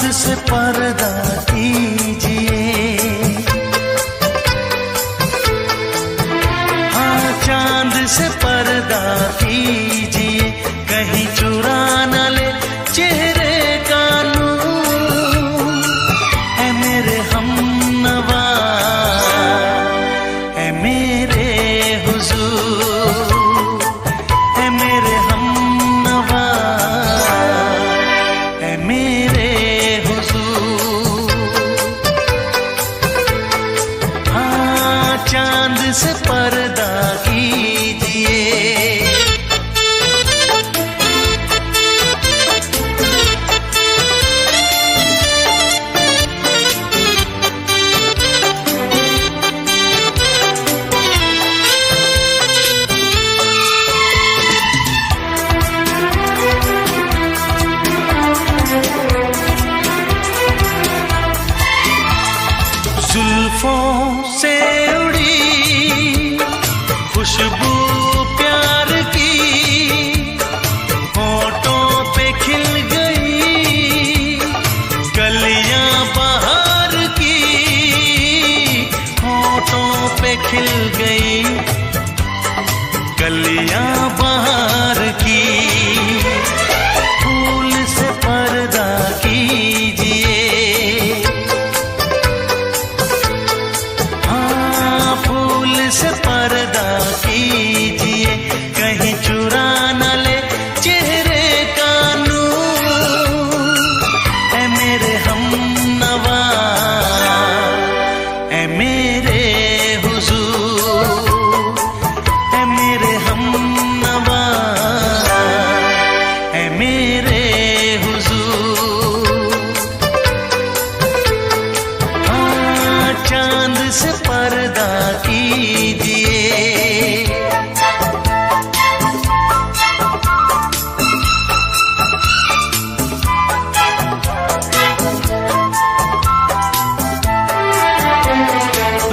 से पर्दा कीजिए, हाँ चांद से पर्दा कीजिए, कहीं चुरा न ले चेहरे का नूर। है मेरे हमनवा, है मेरे हुजूर, है मेरे हमनवा, है मेरे हुजूर। हाँ चांद से पर्दा कीजिए। जुल्फों से उड़ी खुशबू प्यार की, होठों पे खिल गई कलियां बहार की, होठों पे खिल गई कलियां बहार की। फूल से पर्दा कीजिए, से पर्दा कीजिए, कहीं चुरा न ले चेहरे का नूर। है मेरे हमनवा, है मेरे हुजूर, है मेरे हमनवा, है मेरे हुजूर। हाँ चांद से पर्दा कीजिए।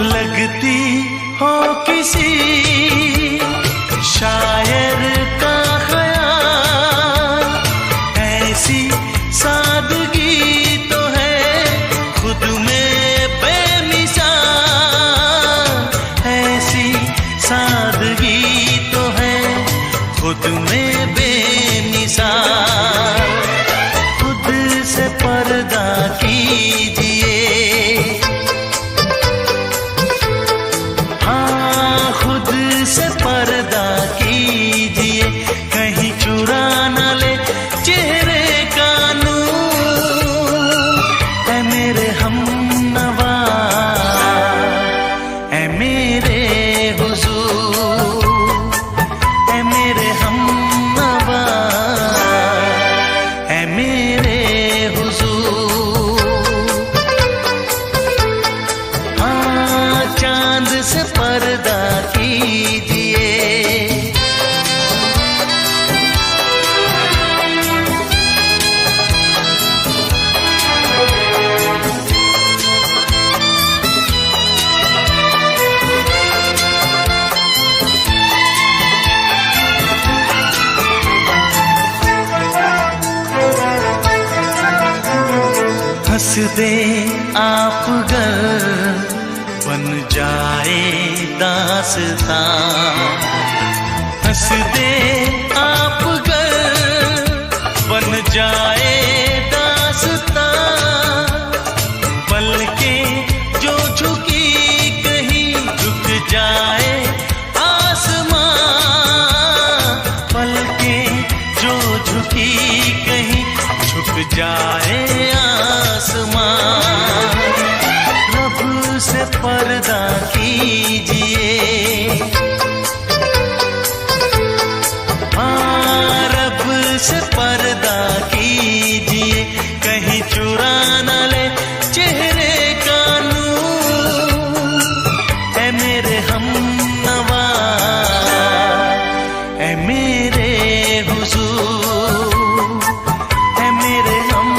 लगती हो किसी शायर का ख्याल, ऐसी सादगी तो है खुद में बेमिसाल, ऐसी सादगी तो है खुद में बेमिसाल। खुद से पर्दा कीजिए, हाँ खुद से पर्दा कीजिए, कहीं चुरा न ले चेहरे का नूर। है मेरे हमनवा, है मेरे हुजूर, है मेरे हमनवा, है मेरे हुजूर। हाँ चांद से पर्दा कीजिए। हंस दे आप गर बन जाए दास्तां, हंस दे आप गर बन जाए दास्तां। पलकें जो झुकी कहीं झुक जाए आसमां, पलकें जो झुकी कहीं झुक जाए आसमां। रब से पर्दा कीजिए, हाँ रब से पर्दा कीजिए, कहीं चुरा न ले चेहरे का नूर। है मेरे हमनवा, है मेरे हुजूर, है मेरे हम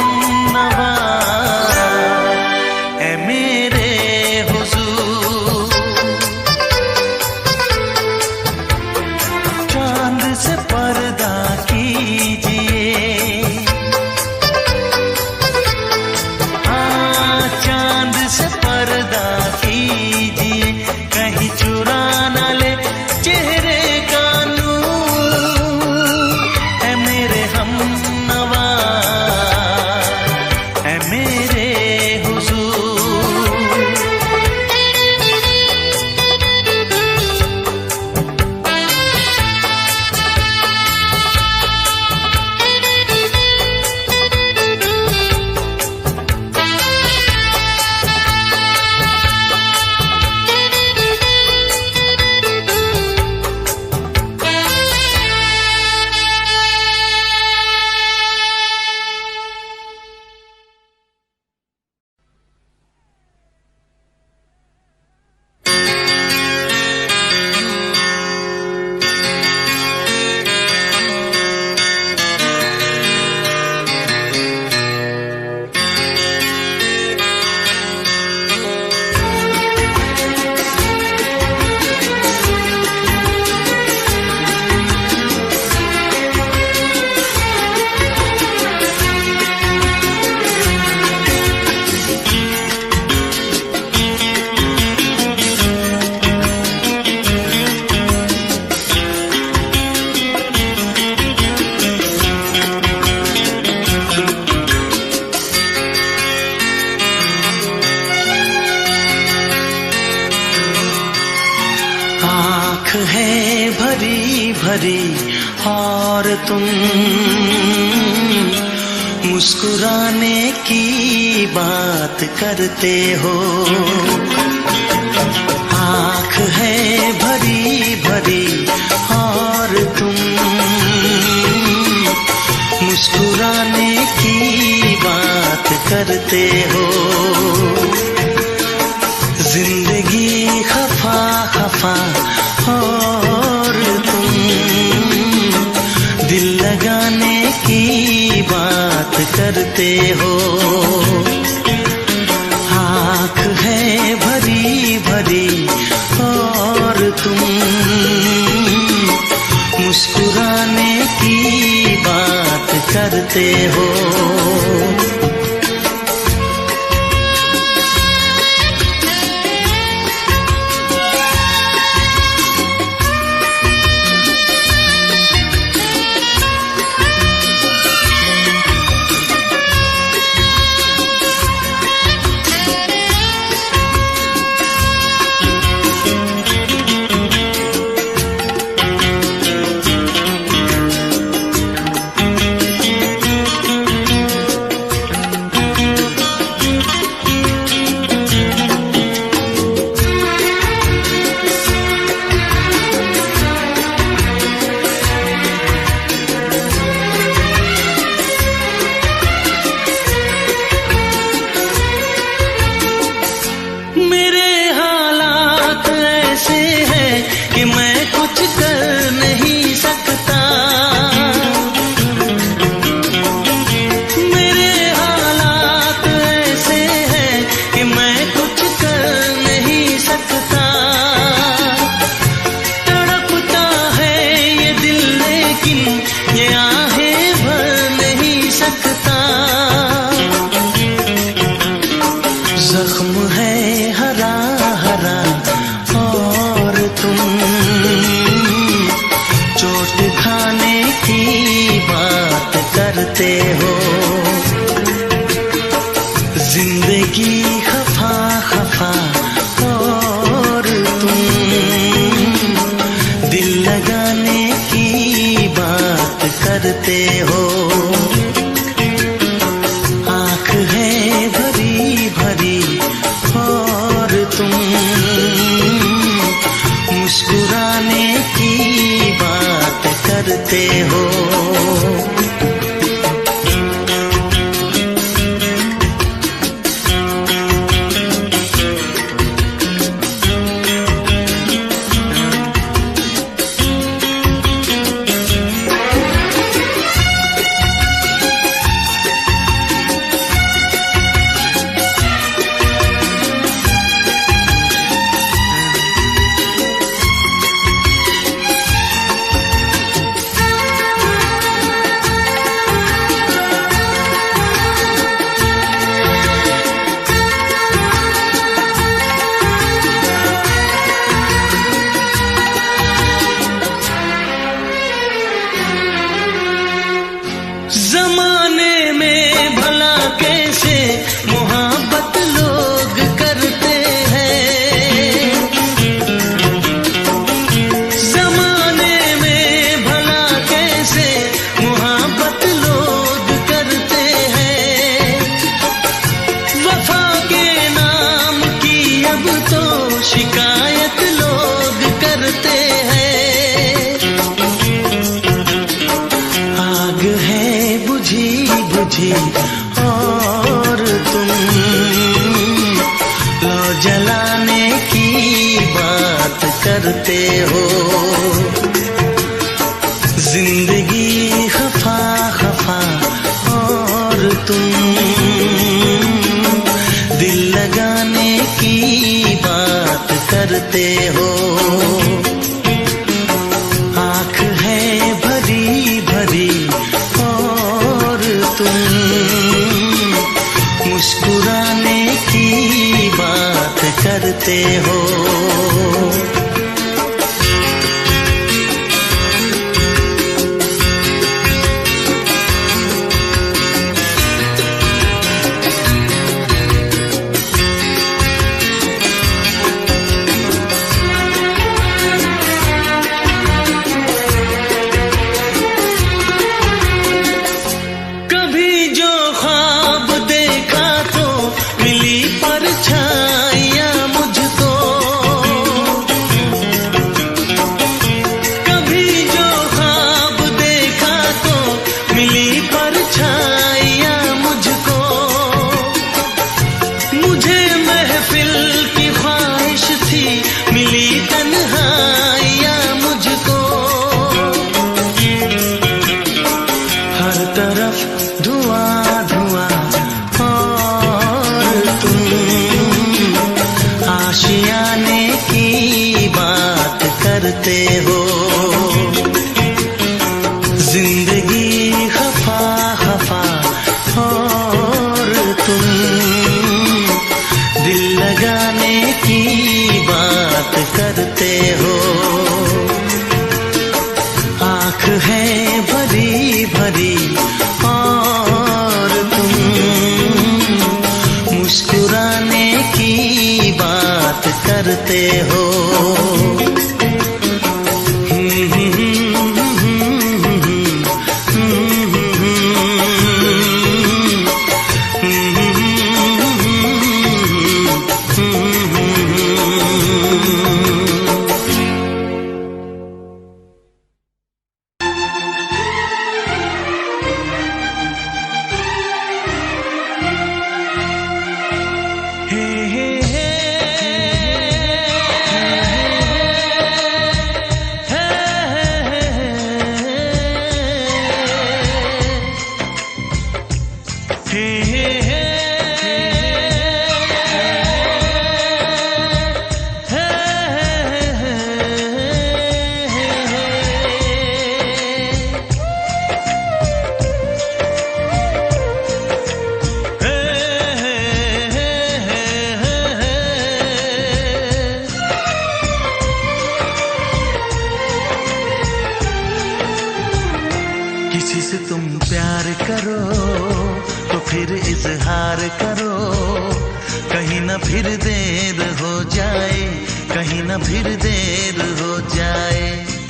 भरी और तुम मुस्कुराने की बात करते हो। आँख है भरी भरी और तुम मुस्कुराने की बात करते हो। जिंदगी खफा खफा और तुम दिल लगाने की बात करते हो। आँख है भरी भरी और तुम मुस्कुराने की बात करते हो। जख्म है हरा हरा और तुम चोट खाने की बात करते हो। जिंदगी खफा खफा और तुम दिल लगाने की बात करते हो। आँख है भरी भरी और तुम मुस्कुराने की बात करते हो। जमाने में भला कैसे मोहब्बत लोग करते हैं। जमाने में भला कैसे मोहब्बत लोग करते हैं। वफा के नाम की अब तो शिकायत लोग करते हैं। आग है बुझी बुझी और तुम लो जलाने की बात करते हो। जिंदगी खफा खफा और तुम दिल लगाने की बात करते हो। आँख है भरी भरी और तुम मुस्कुराने की बात करते हो। परछाइयाँ मुझको, मुझे महफिल की ख्वाहिश थी, मिली तन्हाइयाँ मुझको। हर तरफ धुआं धुआं और तुम आशियाने की बात करते हो। जिंदगी खफा खफा और तुम दिल लगाने की बात करते हो। आँख है भरी भरी और तुम मुस्कुराने की बात करते हो। किसी से तुम प्यार करो तो फिर इजहार करो, कहीं ना फिर देर हो जाए, कहीं ना फिर देर हो जाए।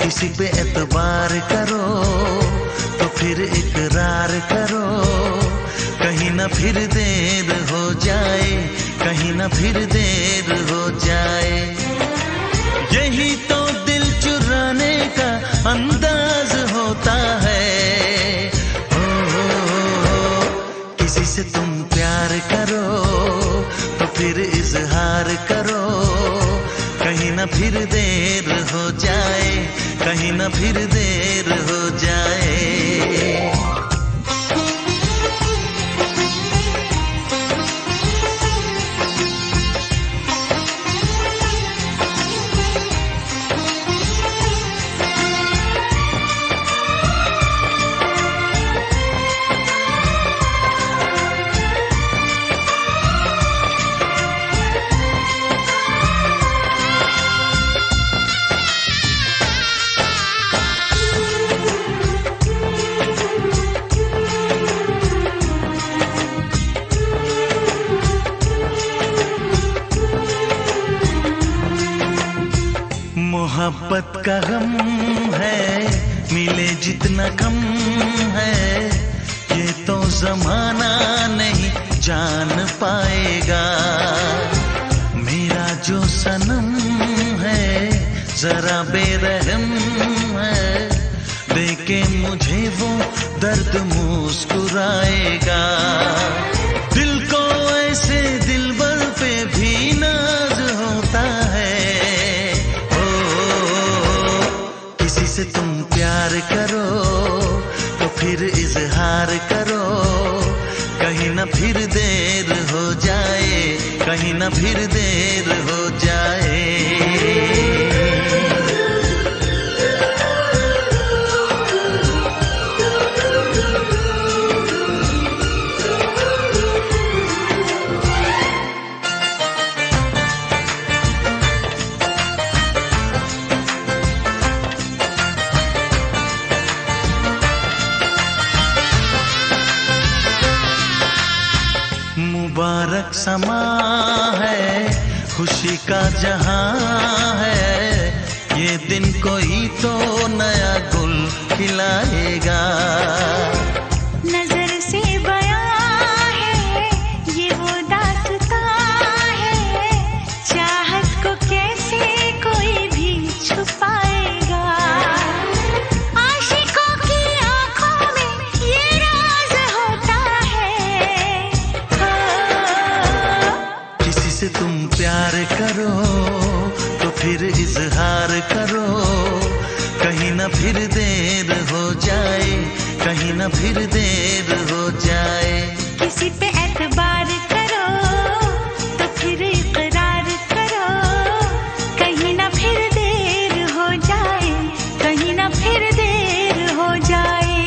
किसी पे एतबार करो तो फिर इकरार करो, कहीं ना फिर देर हो जाए, कहीं ना फिर देर हो जाए। यही तो दिल चुराने का अंदाज होता है। किसी से तुम प्यार करो तो फिर इजहार करो, कहीं ना फिर देर हो जाए, कहीं ना फिर देर हो जाए। मोहब्बत का गम है, मिले जितना कम है, ये तो जमाना नहीं जान पाएगा। मेरा जो सनम है जरा बेरहम है, देखे मुझे वो दर्द मुस्कुराएगा। दिल को ऐसे दिलबर पे भी नाज होता है। किसी से तुम प्यार करो तो फिर इजहार करो, कहीं ना फिर देर हो जाए, कहीं ना फिर देर हो जाए। मुबारक समा है, खुशी का जहां है, ये दिन कोई तो नया गुल खिलाएगा। नजर से बयां है ये वो दास्तां है, चाहत को कैसे कोई भी छुपाएगा। आशिकों की आंखों में ये राज करो तो फिर इजहार करो, कहीं ना फिर देर हो जाए, कहीं ना फिर देर हो जाए। किसी पे एतबार करो तो फिर इकरार करो, कहीं ना फिर देर हो जाए, कहीं ना फिर देर हो जाए।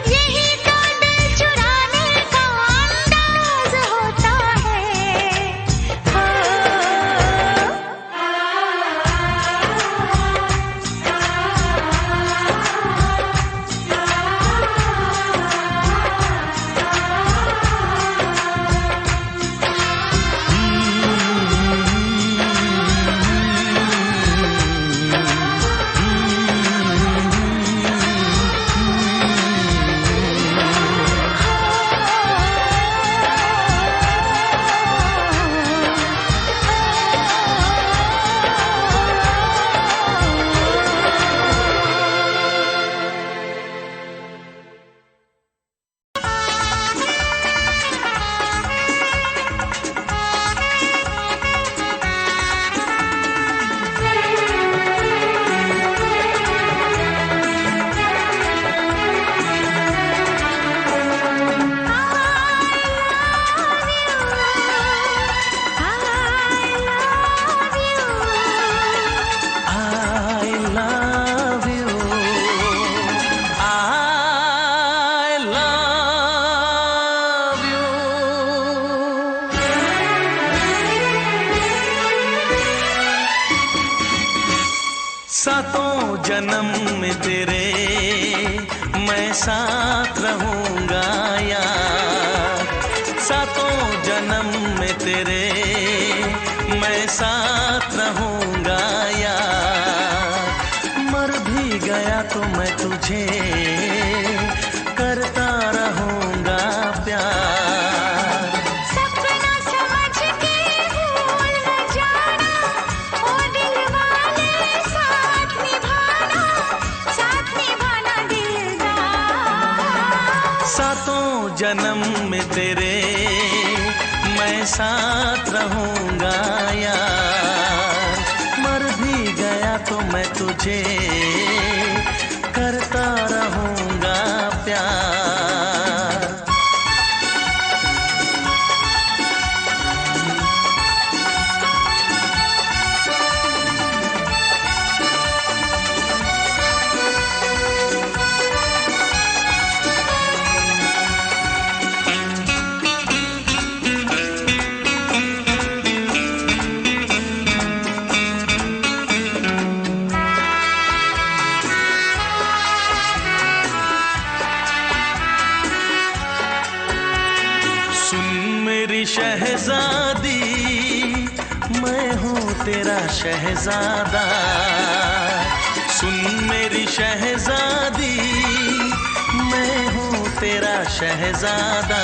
यही तो दिल चुराने का अंदाज होता है। हो सातों जन्म में तेरे मैं साथ रहूंगा यार, सातों जन्म में तेरे मैं साथ रहूंगा यार। मर भी गया तो मैं तुझे करता रहूंगा प्यार। सपना समझ के भूल न जाना, ओ दिल वाले साथ निभाना, साथ निभाना दिलदार। सातों जन्म में तेरे मैं साथ रहूंगा यार। मर भी गया तो मैं तुझे करता रहूंगा प्यार। शहजादी मैं हूँ तेरा शहजादा, सुन मेरी शहजादी मैं हूँ तेरा शहजादा।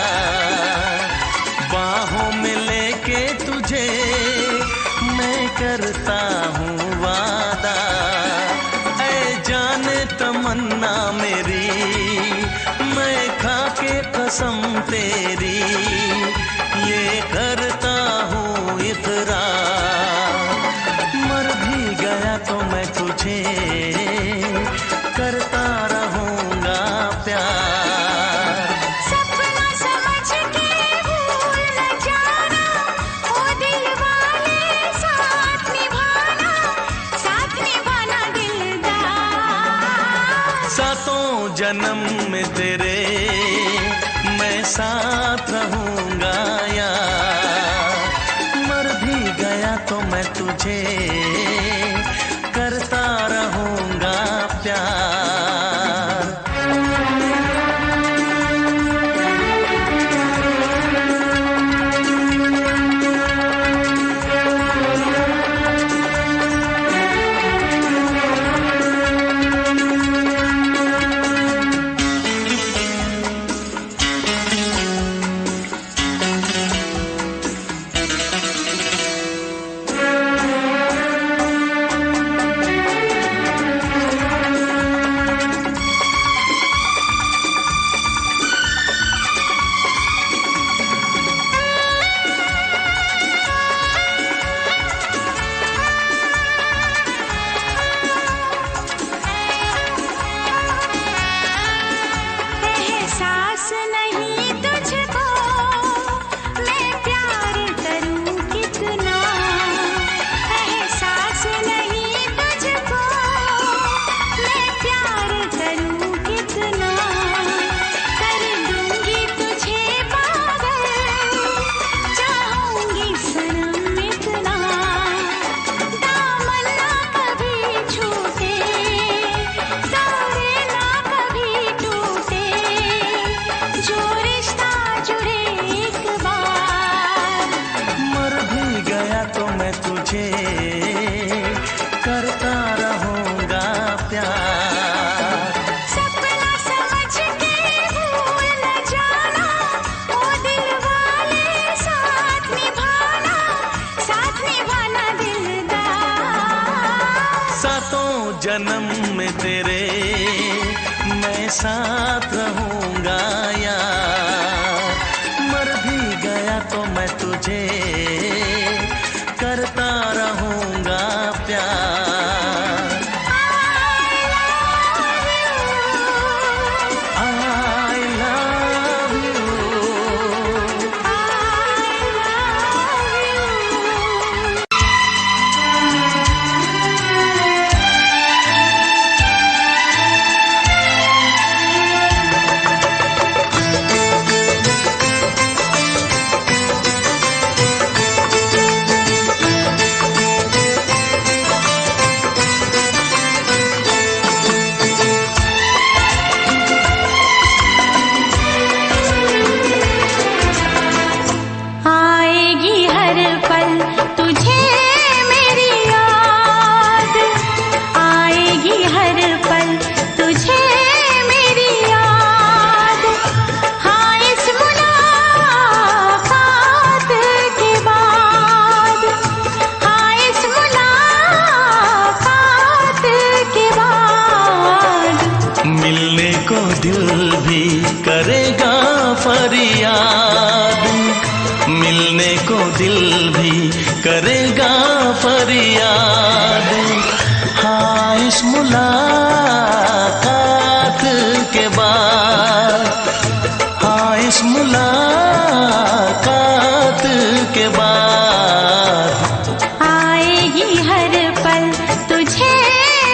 बाहों में लेके तुझे मैं करता हूँ वादा, ऐ जाने तमन्ना मेरी मैं खा के कसम तेरी ये करता हूँ इकरार। मर भी गया तो मैं तुझे करता रहूंगा प्यार। सपना समझ के भूल न जाना, ओ दिल वाले साथ निभाना, साथ निभाना दिलदार। सातों जन्म में तेरे मैं साथ रहूंगा यार। मर भी गया तो मैं तुझे करता रहूंगा प्यार। जन्म में तेरे मैं साथ रहूंगा यार। मर भी गया तो मैं तुझे करता रहूंगा प्यार। I love you। मिलने को दिल भी करेगा फरियाद, मिलने को दिल भी करेगा फरियाद। हाँ इस मुलाकात के बाद, हाँ इस मुलाकात के बाद आएगी हर पल तुझे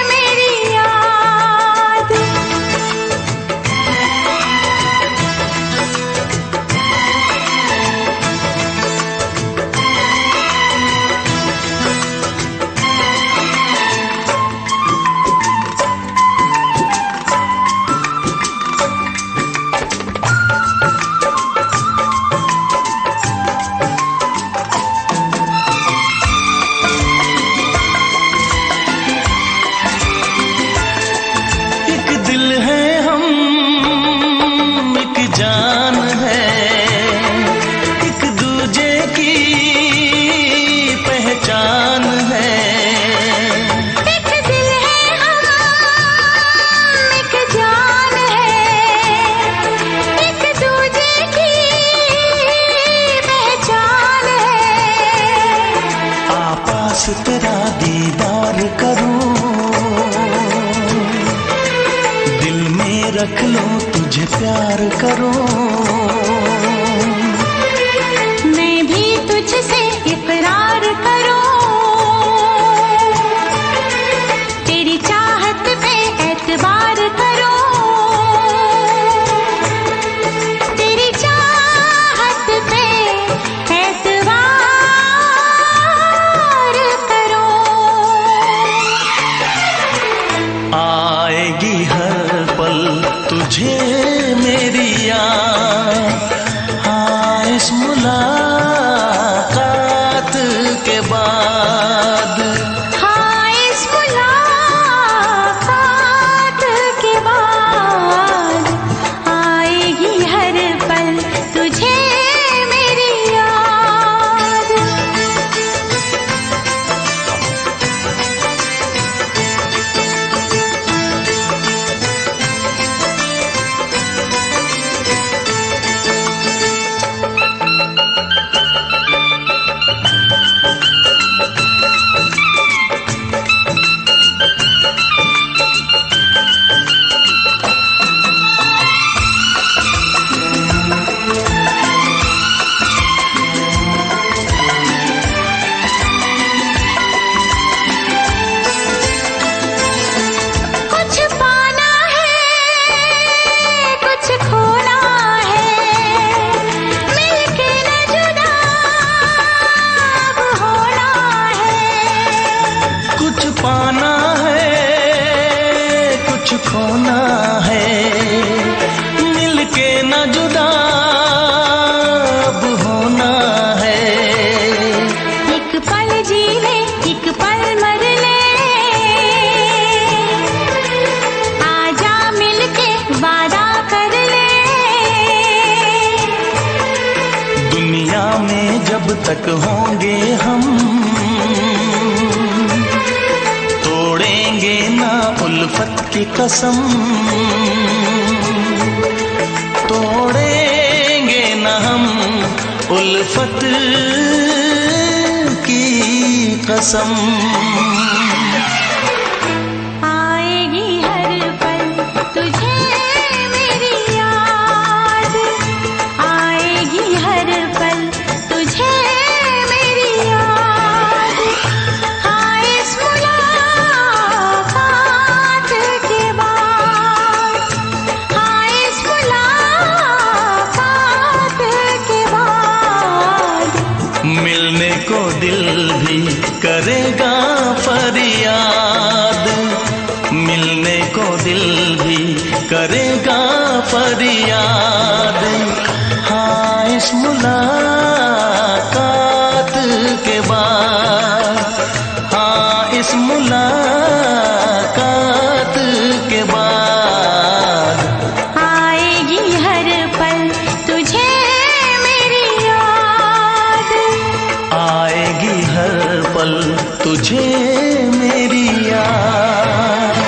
मेरी याद। जान है एक दूजे की पहचान है, एक दिल है हम एक जान है, एक दूजे की पहचान है। आपास तेरा दीदार करूं, दिल में रख लो तुझे प्यार करूं। मैं भी तुझसे इकरार करूं, तेरी चाहत पे एतबार करूं, तेरी चाहत पे एतबार करूं। आएगी हर पल तुझे मेरी याद, हाँ इस मुलाकात के बाद, हाँ इस मुलाकात के बाद आएगी हर पल तुझे मेरी याद। पाना है कुछ खोना है, मिलके न जुदा अब होना है। एक पल जी ले एक पल मर ले, आजा मिलके वादा कर ले। दुनिया में जब तक होंगे हम तोड़ेंगे ना की कसम, तोड़ेंगे न हम उल्फत की कसम। आएगी हर पल तुझे मेरी याद, आएगी हर पल तुझे मेरी याद। हाँ इस मुलाकात के बाद, हाँ इस मुलाकात के बाद मिलने को दिल भी करेगा फरियाद, मिलने को दिल भी करेगा फरियाद। हाँ इस मुलाकात के बाद, हाँ इस मुलाकात के बाद आएगी हर पल तुझे मेरी याद, आएगी हर पल तुझे मेरी याद।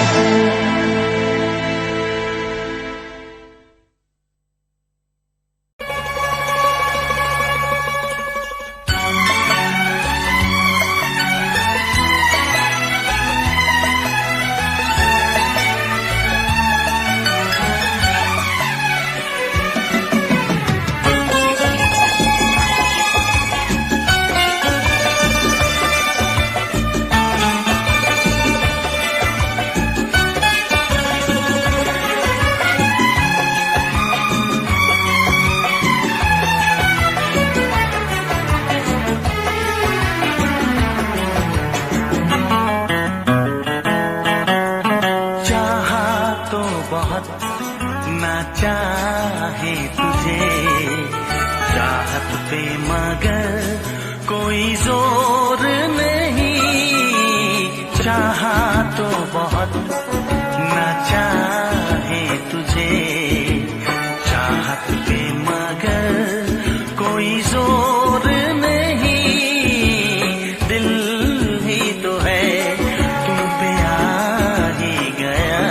ना चाहे तुझे चाहत पे मगर कोई जोर नहीं, चाहा तो बहुत ना चाहे तुझे चाहत पे मगर कोई जोर नहीं। दिल ही तो है तुम पे आ ही गया,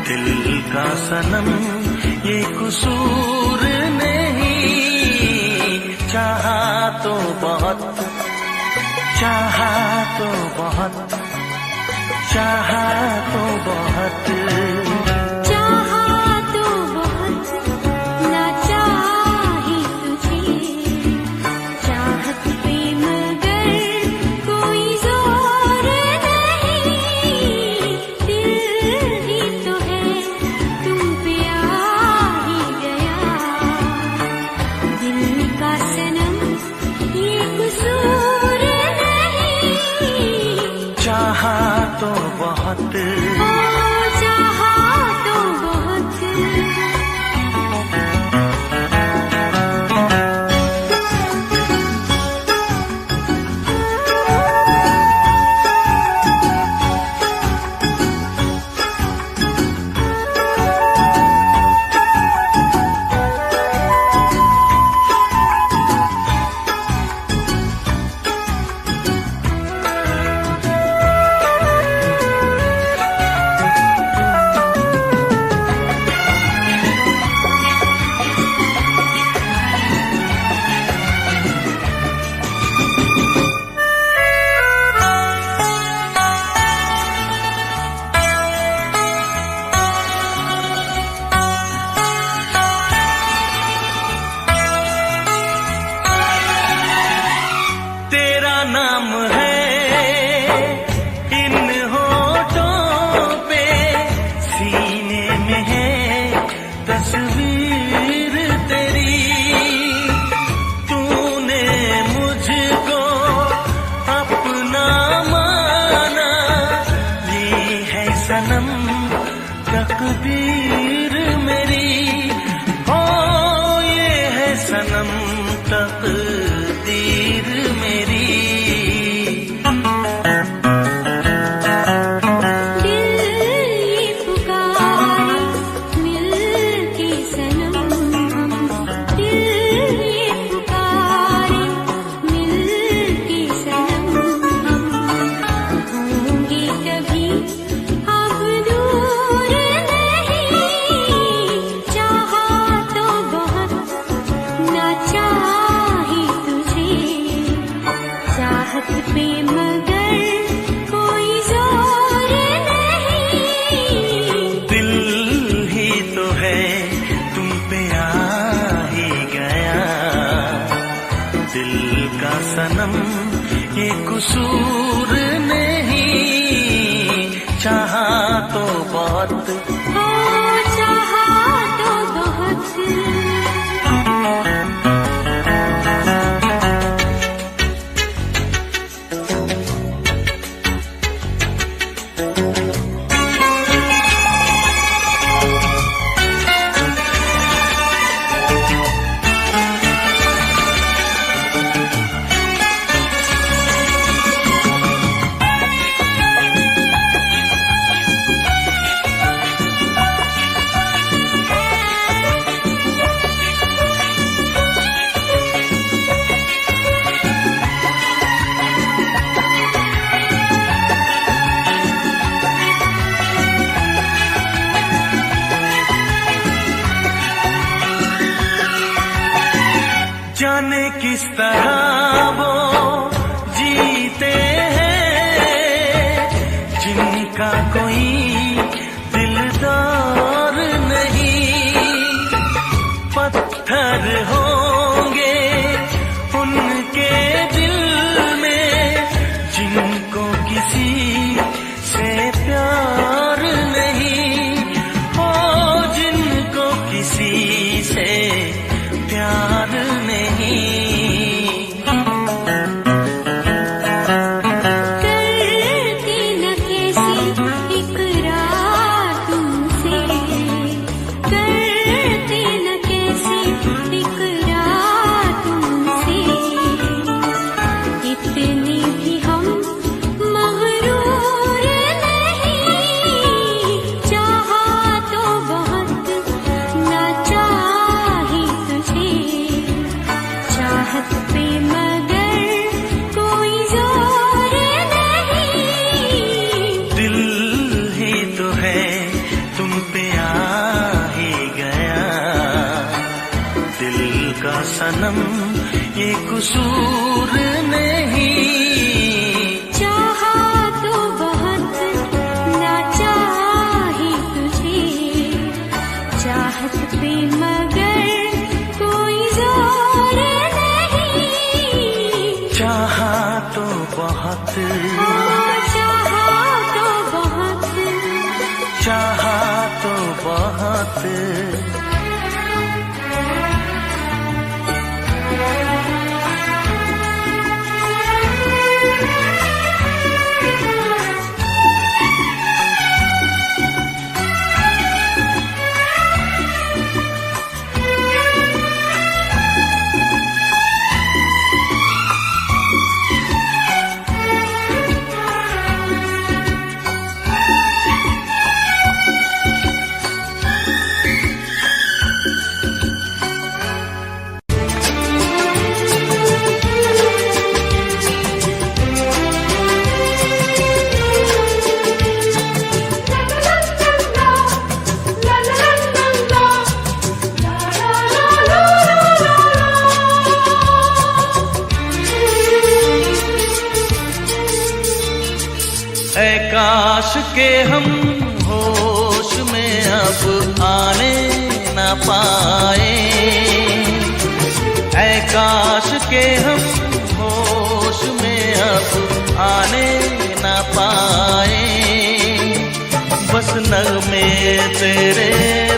दिल का सनम ये कसूर नहीं। चाहा तो बहुत, चाहा तो बहुत, चाहा तो बहुत, चाहा तो बहुत ना चाहे तुझे चाहत पे मगर कोई जोर नहीं। दिल ही तो है तुम पे आ ही गया, दिल का सनम ये कसूर नहीं। चाहा तो बहुत, चाहा तो बहुत। तेरा नाम है इन होठों पे, सीने में है तस्वीर तेरी। तूने मुझको अपना माना, ये है सनम तकदीर मेरी। ओ ये है सनम तकदीर मेरी। अब दिल का सनम ये कसूर नहीं, चाहा तो बहुत, चाहा तो बहुत। जाने किस तरह वो जीते हैं जिनका कोई दिलदार नहीं, पत्थर होंगे उनके दिल में जिनको किसी से प्यार नहीं, हो जिनको किसी से प्यार नहीं। करती न कैसी इकरार तुमसे, करती न कैसी इकरार तुमसे, इतने भी हम मगरूर नहीं, चाहा तो बहुत ना चाही तुझे, चाहत पे मगर कोई जोर नहीं, दिल ही तो है तुम पे आ ही गया, दिल का सनम ये कसूर नहीं, चाहा तो बहुत ना चाही तुझे, चाहत पे मगर कोई जोर नहीं, चाहा तो बहुत, चाहा तो बहुत। चाहा तो बहुत। ऐ काश के हम होश में अब आने न पाए, ऐ काश के हम होश में अब आने न पाए, बस नगमे तेरे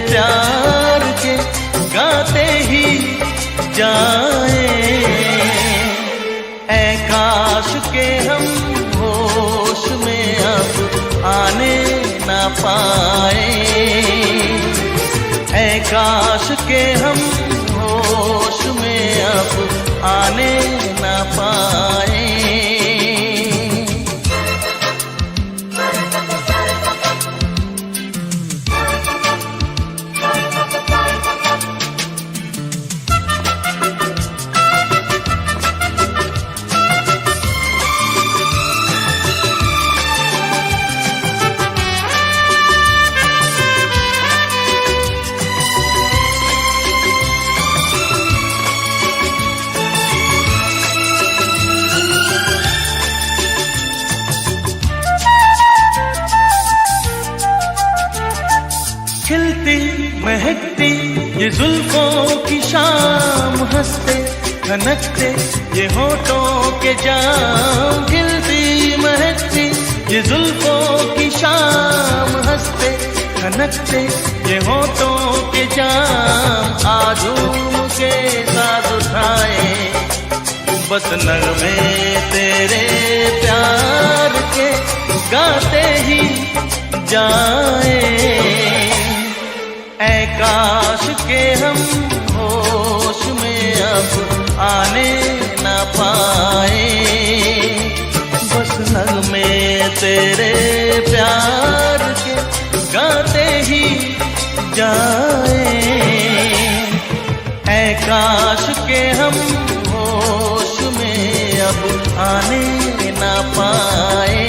प्यार के गाते ही जाए, ऐ काश के हम होश में अब आने न पाए, ऐ काश के हम होश में अब आने न पाए। खिलती महकती ये जुल्फों की शाम, हंसते खनकते ये होठों के जाम खिलती महकती, ये जुल्फों की शाम हंसते खनकते, ये होठों के जाम आजूम के साथ उठाए, बस नगमे तेरे प्यार के गाते ही जाए। ऐ काश के हम होश में अब आने न पाए, बस नगमे तेरे प्यार के गाते ही जाए। ऐ काश के हम होश में अब आने न पाए।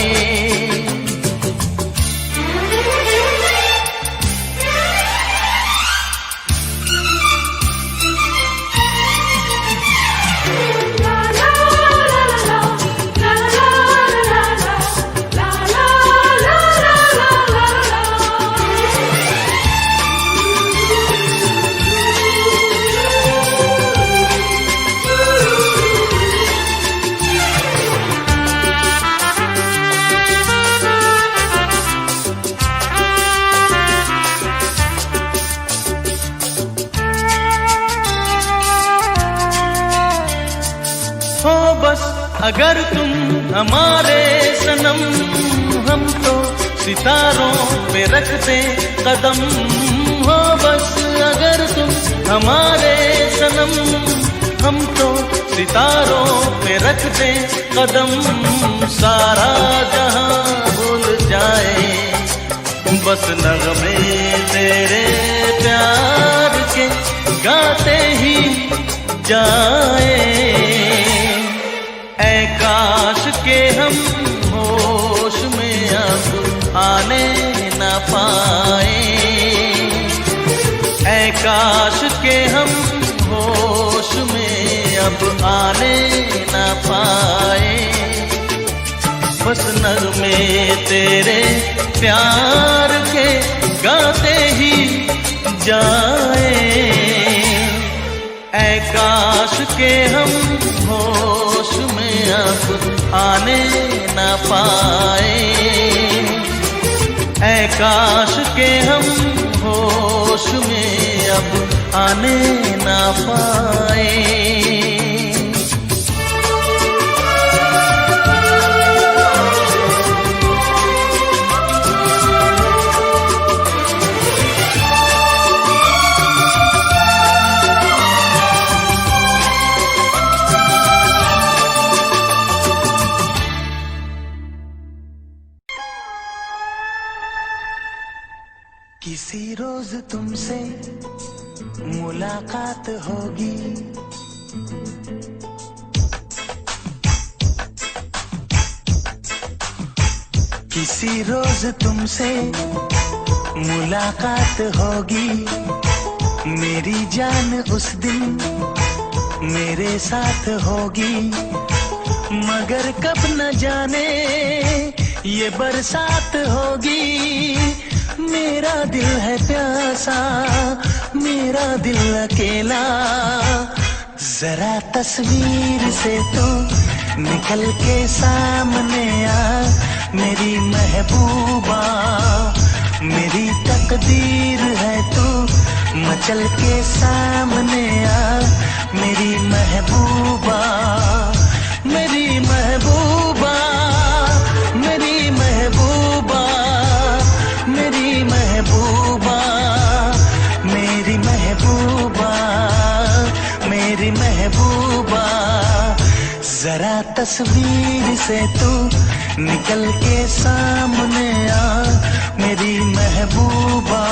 हो बस अगर तुम हमारे सनम, हम तो सितारों पे रख दे कदम। हो बस अगर तुम हमारे सनम, हम तो सितारों पे रख दे कदम। सारा जहां भूल जाए, बस नगमे तेरे प्यार के गाते ही जाए। ऐ काश के हम होश में अब आने न पाए, ऐ काश के हम होश में अब आने न पाए, बस नगमे तेरे प्यार के गाते ही जाए। ऐ काश के हम होश में अब आने न पाए, ऐ काश के हम होश में अब आने न पाए। किसी रोज तुमसे मुलाकात होगी, किसी रोज तुमसे मुलाकात होगी। मेरी जान उस दिन मेरे साथ होगी, मगर कब न जाने ये बरसात होगी। मेरा दिल है प्यासा, मेरा दिल अकेला, जरा तस्वीर से तो निकल के सामने आ मेरी महबूबा। मेरी तकदीर है तू मचल के सामने आ मेरी महबूबा। मेरी महबूबा, मेरी महबूबा, मेरी महबूबा, मेरी महबूबा, मेरी महबूबा। जरा तस्वीर से तू निकल के सामने आ मेरी महबूबा।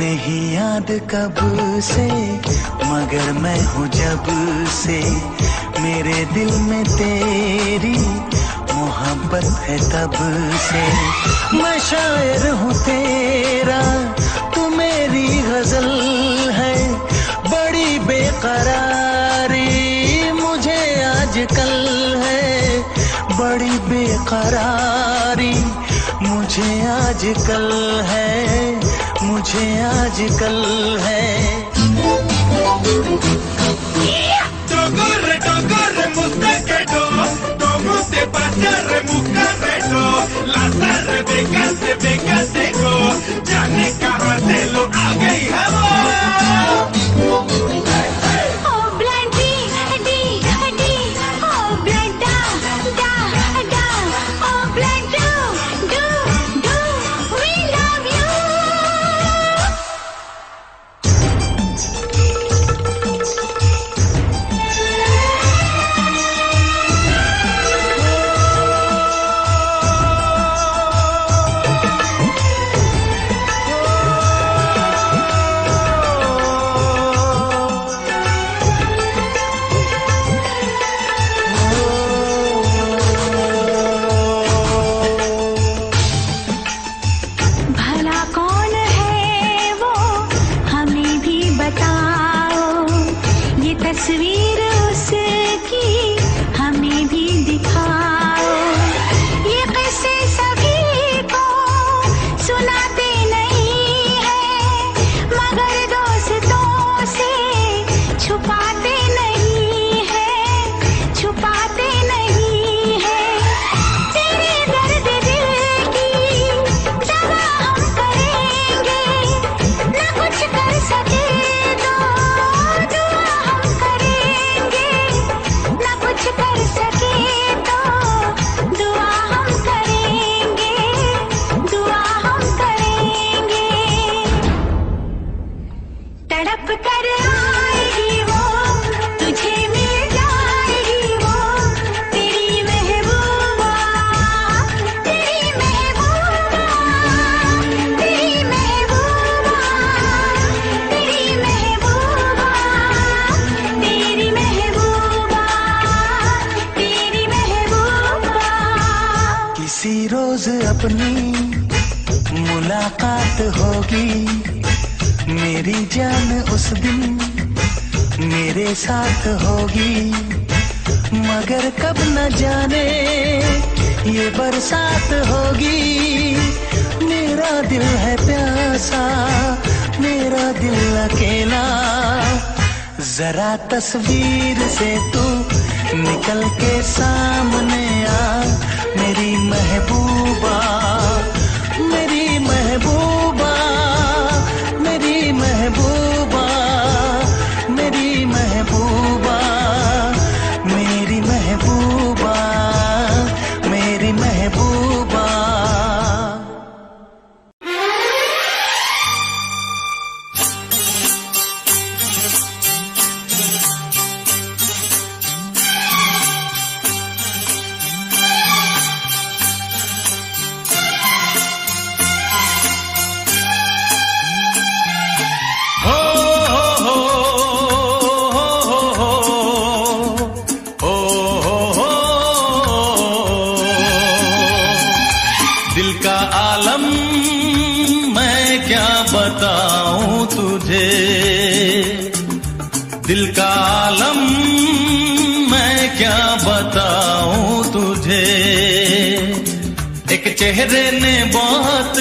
नहीं याद कब से, मगर मैं हूँ जब से, मेरे दिल में तेरी मोहब्बत है तब से। मैं शायर हूँ तेरा, तू मेरी गजल है, बड़ी बेकरारी मुझे आजकल है, बड़ी बेकरारी मुझे आजकल है, मुझे आजकल है। Corre, corre, mustaquero, como te pasa, remucarrero, las arrebecas de becateco, ya ne carratelo, haga y jabón. Oh blind D, D, D, oh blind da, da, da, oh blind do, we love you. भला कौन है वो हमें भी बताओ, ये तस्वीर उसकी हमें भी दिखाओ। ये किस्से सभी को सुनाते नहीं है, मगर दोस्तों से छुपाते नहीं है, छुपाते नहीं है। तेरे दर्द दिल की दवा हम करेंगे, न कुछ कर सके तो दुआ हम करेंगे, न कुछ कर सके तो दुआ हम करेंगे, दुआ हम करेंगे। तड़प कर आएगी वो, तुझे मिल जाएगी वो, तेरी महबूबा, तेरी महबूबा, तेरी महबूबा, तेरी महबूबा, तेरी महबूबा, तेरी महबूबा। किसी रोज अपनी मुलाकात होगी, मेरी जान उस दिन मेरे साथ होगी, मगर कब न जाने ये बरसात होगी। मेरा दिल है प्यासा, मेरा दिल अकेला, जरा तस्वीर से तू निकल के सामने आ, मेरी महबूबा, मेरी महबूबा, मेरी महबूबा, मेरी महबूबा, मेरी महबूबा, मेरी महबूबा। दिल का आलम मैं क्या बताऊं तुझे, दिल का आलम मैं क्या बताऊं तुझे। एक चेहरे ने बहुत,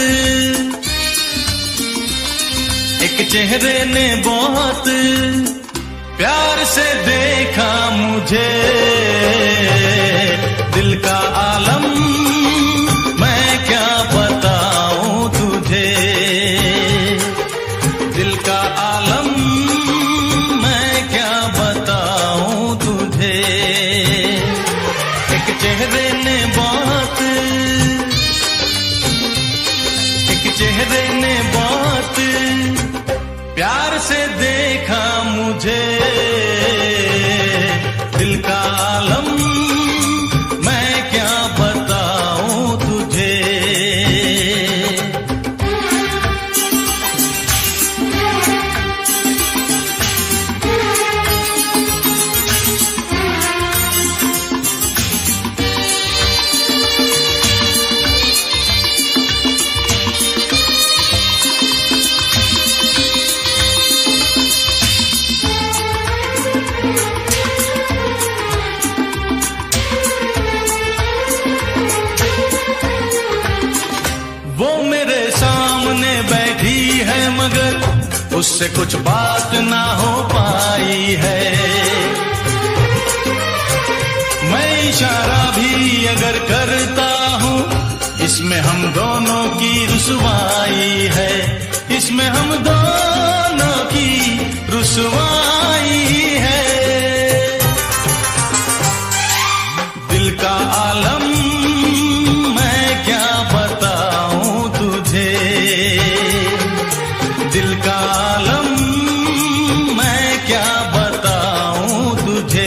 एक चेहरे ने बहुत प्यार से देखा मुझे। दिल का आलम मैं क्या बताऊं तुझे, दिल का आलम मैं क्या बताऊं तुझे। एक चेहरे ने बहुत, एक चेहरे ने बहुत प्यार से देखा मुझे। दिल का आलम मैं क्या बताऊं उससे कुछ बात ना हो पाई है। मैं इशारा भी अगर करता हूँ, इसमें हम दोनों की रुसवाई है, इसमें हम दोनों की रुसवाई है। दिल का आलम मैं क्या बताऊं तुझे, दिल का आलम मैं क्या बताऊं तुझे।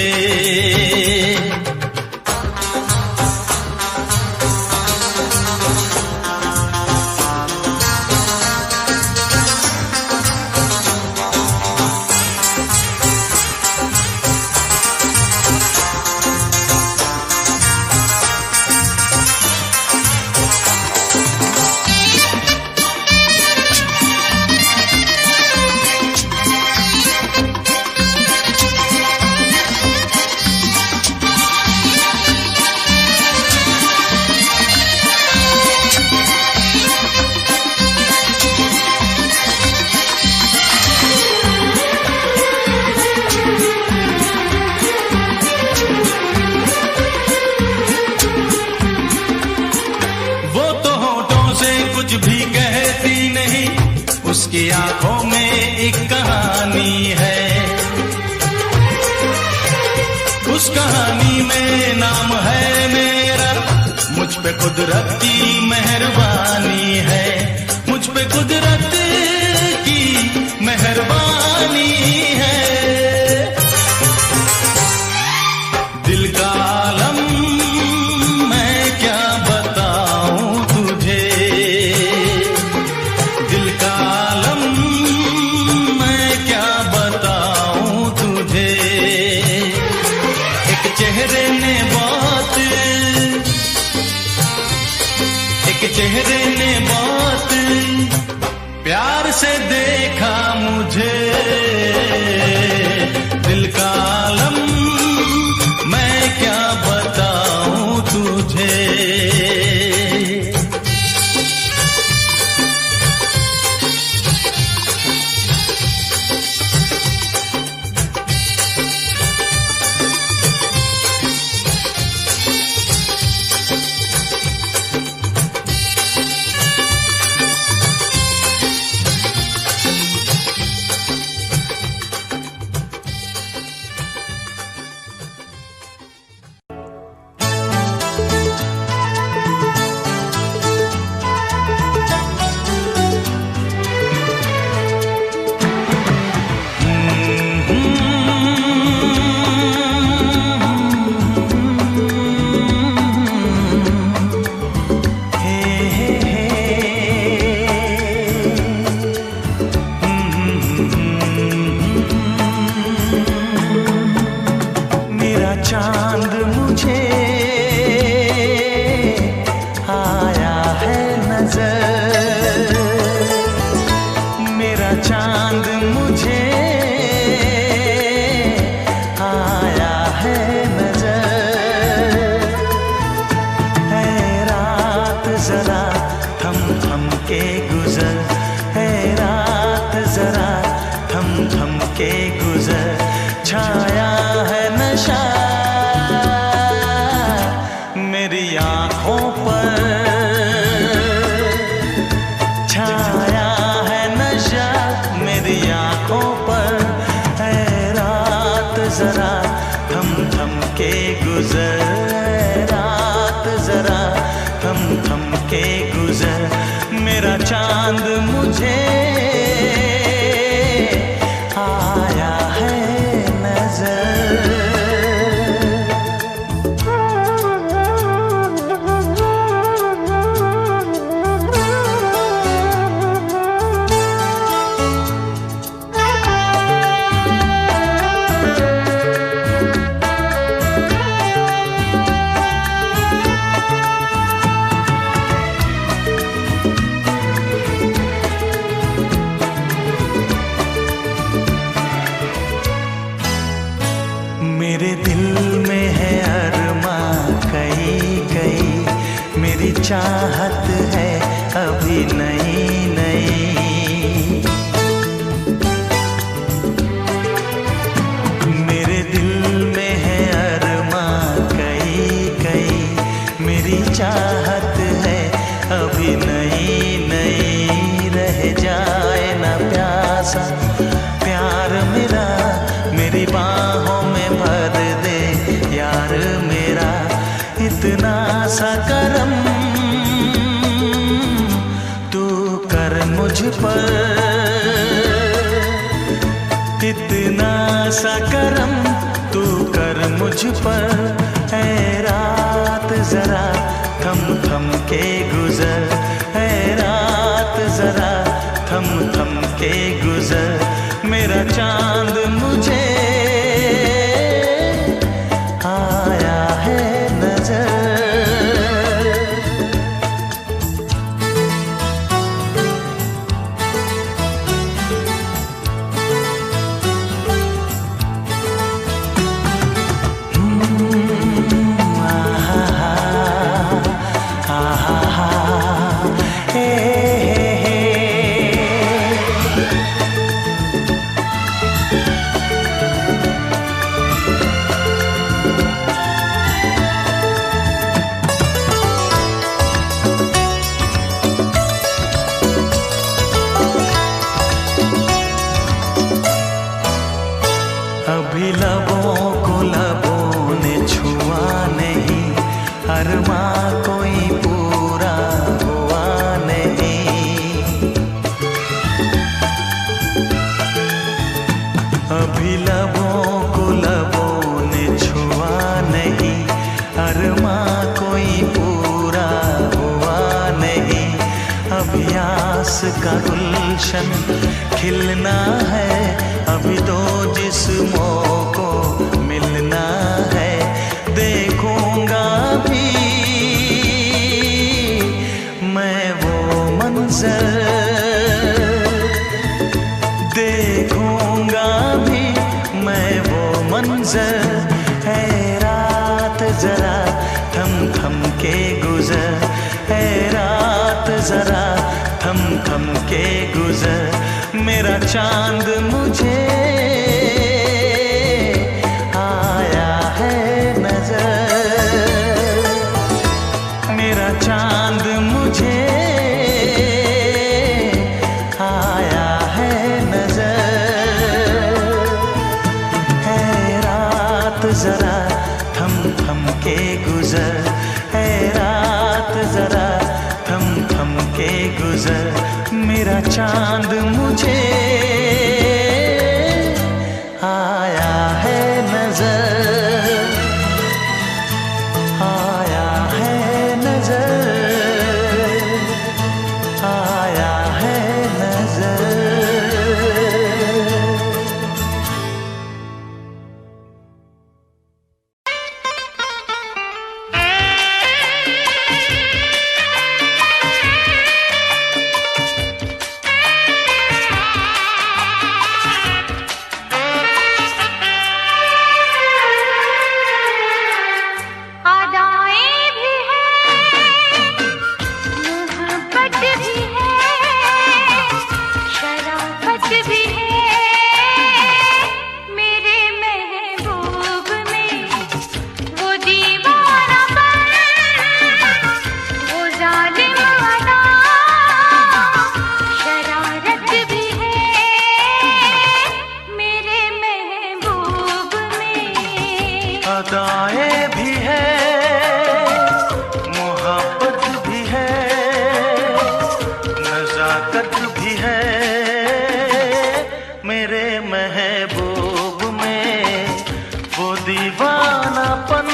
कुछ भी कहती नहीं, उसकी आंखों में एक कहानी है, उस कहानी में नाम है मेरा। मुझ पे कुदरत की मेहरबानी है, मुझ पे कुदरत की मेहरबानी है। दिल का आलम मैं क्या बताऊं तुझे, दिल का आलम मैं क्या बताऊं तुझे। एक चेहरे ने बात, एक चेहरे ने बात प्यार से देखा मुझे। दिल का आलम मैं क्या बताऊं तुझे। चांद मुझे आया है नजर, मेरा चांद मुझे आया है नजर। है रात जरा थम थम के गुजर, है रात जरा थम थम के गुजर। छाया है नशा मेरी आँखों पर, छाया है नशा मेरी आँखों पर। है रात जरा थम थम के गुजर, रात जरा थम थम के गुजर। मेरा चांद मुझे आया है नजर। मुझ पर है रात जरा थम थम के गुजर, है रात जरा थम थम के गुजर, मेरा चांद मुझे आया है नजर। अभी लबों को लबों ने छुआ नहीं, अरमां कोई पूरा हुआ नहीं। अभी लबों को लबों ने छुआ नहीं, अरमां कोई पूरा हुआ नहीं। अभी आस का गुलशन खिलना है, अभी दो जिस्मों को मिलना है। देखूंगा भी मैं वो मंजर, देखूंगा भी मैं वो मंजर। है रात जरा थम थम के गुजर, है रात जरा थम थम के गुजर, मेरा चांद मुझे आया है नजर, मेरा चांद मुझे आया है नजर। है रात जरा थम थम के गुजर, है रात जरा थम थम के गुजर, मेरा चांद मुझे आया है नजर, आया है नजर, आया है नजर। अदाएं भी है, मोहब्बत भी है, नजाकत भी है, मेरे महबूब में वो दीवानापन,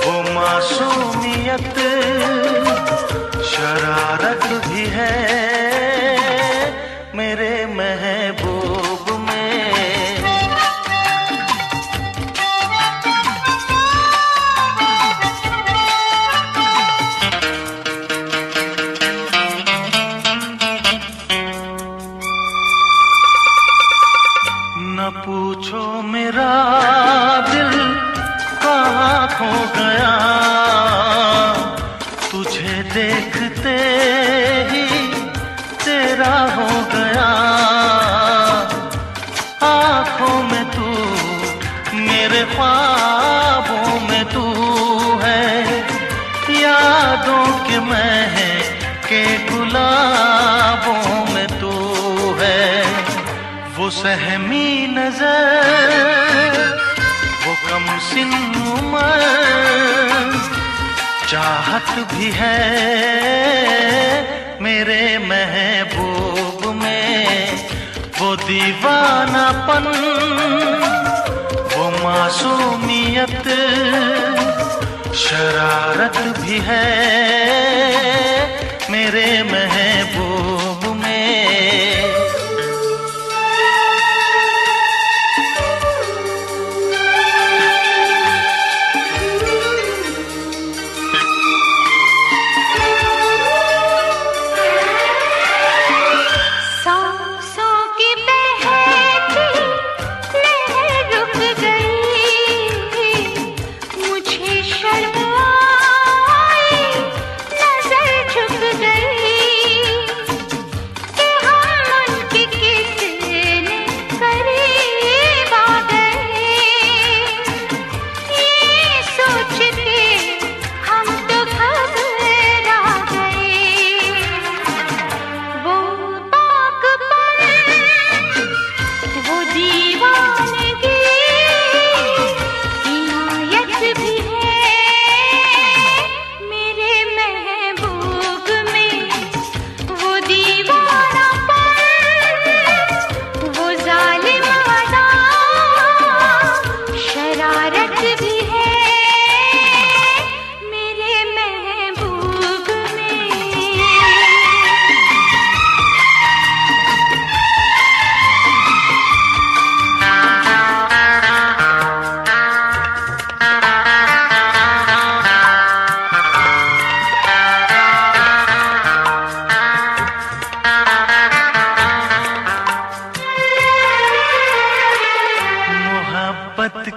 वो मासूमियत, शरारत भी है, मेरे महबूब में। न पूछो मेरा दिल कहाँ खो गया, तुझे देखते ही तेरा हो गया। आँखों में तू, मेरे ख्वाबों में तू है, यादों के महके गुलाबों में तू है। वो सहमी नजर, वो कम सिन उम्र, चाहत भी है मेरे महबूब में, वो दीवानापन, वो मासूमियत शरारत भी है मेरे महबूब में।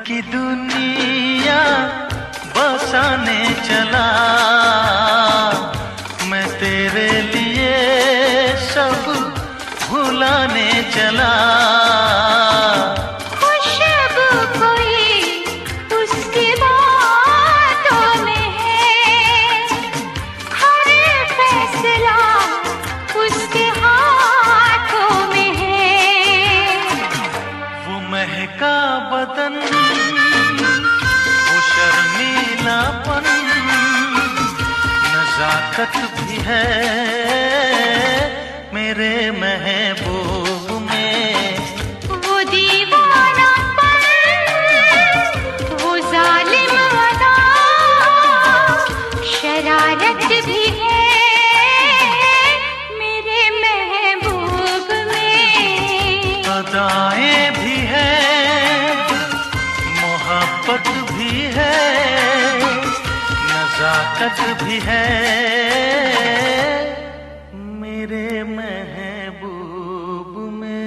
की दुनिया बसाने चला मैं तेरे लिए सब भुलाने चला। खुशबू कोई उसकी बातों में है, हर फैसला उसके हाथों में है। वो महका बदन, वो शर्मीलापन, नजाकत भी है मेरे महबूब में। वो दीवानापन, वो जालिम अदा, शरारत भी है मेरे महबूब में। अदाएं भी है, मोहब्बत भी है, नजाकत भी है मेरे महबूब में।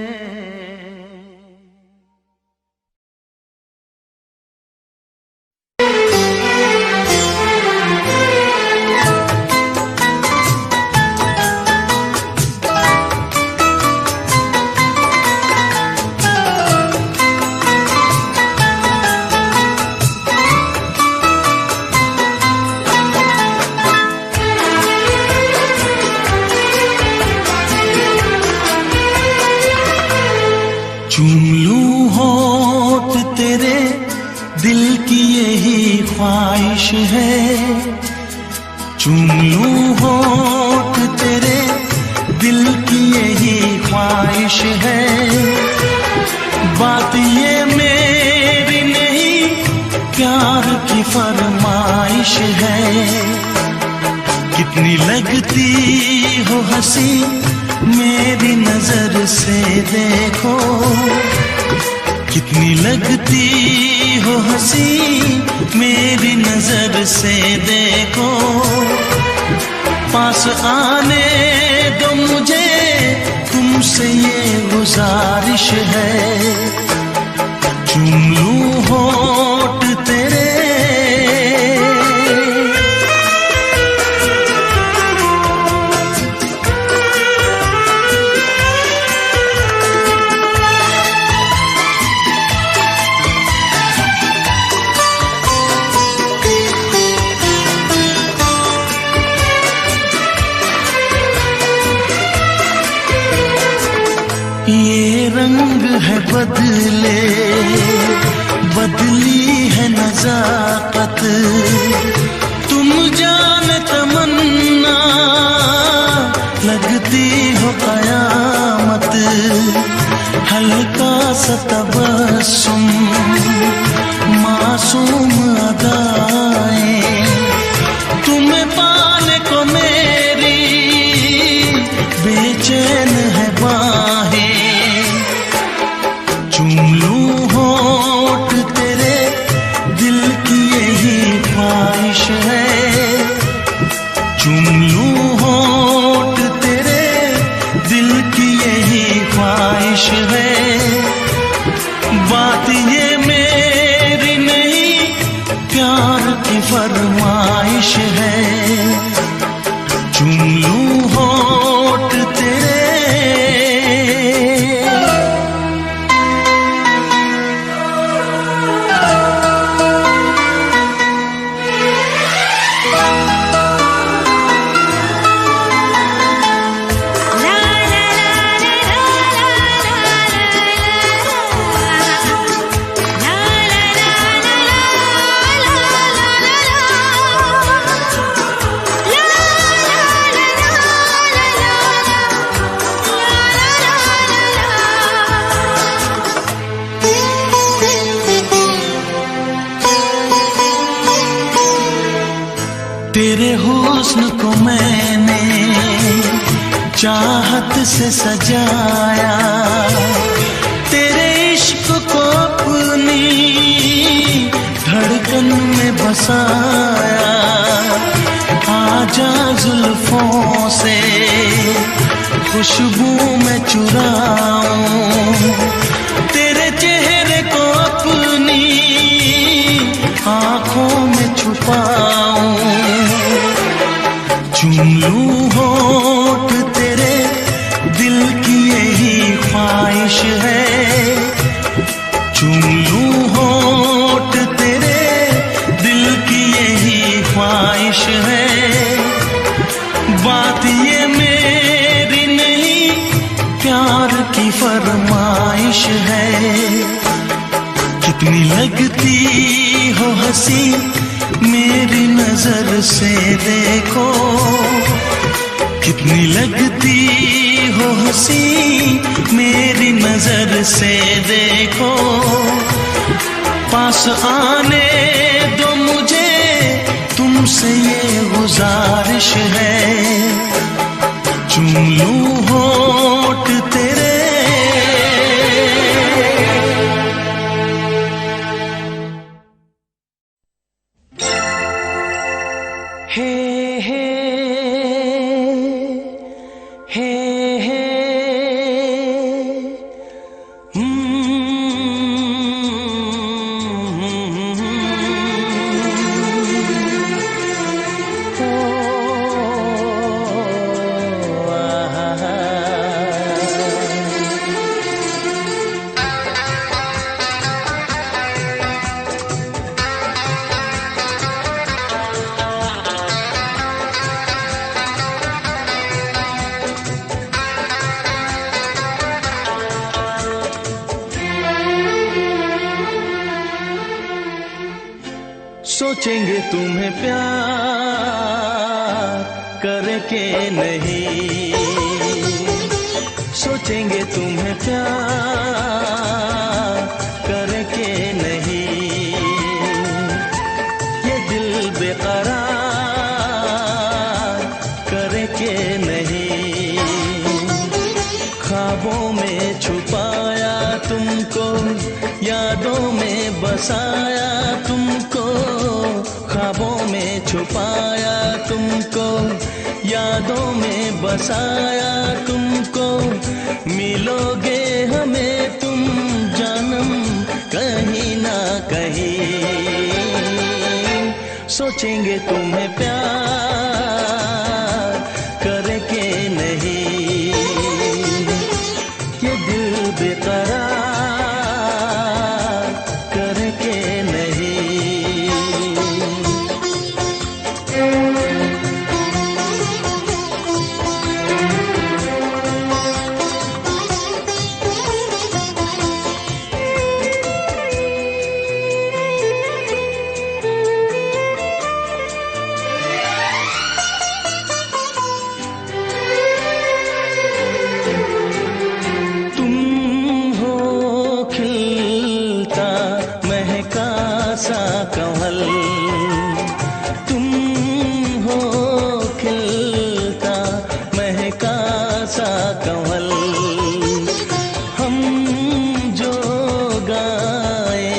चूम लूं होठ तेरे, दिल की यही ख्वाहिश है। चूम लूं होठ तेरे, दिल की यही ख्वाहिश है। बात ये मेरी नहीं, प्यार की फरमाइश है। कितनी लगती हो हंसी मेरी नजर से देखो, कितनी लगती हो हंसी मेरी नजर से देखो। पास आने दो मुझे, तुमसे ये गुजारिश है। चूम लूं होठ तेरे, ये रंग है बदले, बदली है नजाकत। तुम जान तमन्ना, लगती हो कयामत। हल्का सा तबस्सुम तेरे हुस्न को मैंने चाहत से सजाया, तेरे इश्क को अपनी धड़कन में बसाया। आजा जुल्फों से खुशबू में चुराऊं, तेरे चेहरे को अपनी आँखों में छुपाऊं। चूम लूं होठ तेरे, दिल की यही ख्वाहिश है। चूम लूं होठ तेरे, दिल की यही ख्वाहिश है। बात ये मेरी नहीं, प्यार की फरमाइश है। कितनी लगती हो हंसी मेरी नजर से देखो, कितनी लगती हो हंसी मेरी नजर से देखो। पास आने दो मुझे, तुमसे ये गुजारिश है। चूम लूं होठ तेरे। हे हे हे हे सोचेंगे तुम्हें प्यार करके नहीं, सोचेंगे तुम्हें प्यार करके नहीं। ये दिल बेकरार करके नहीं। ख्वाबों में छुपाया तुमको, यादों में बसाया तुमको। ख्वाबों में छुपाया तुमको, यादों में बसाया तुमको। मिलोगे हमें तुम जानम कहीं ना कहीं। सोचेंगे तुम्हें प्यार करके नहीं। ये दिल बेकरार करके नहीं। कंवल तुम हो, खिलता महका सा कंवल। हम जो गाए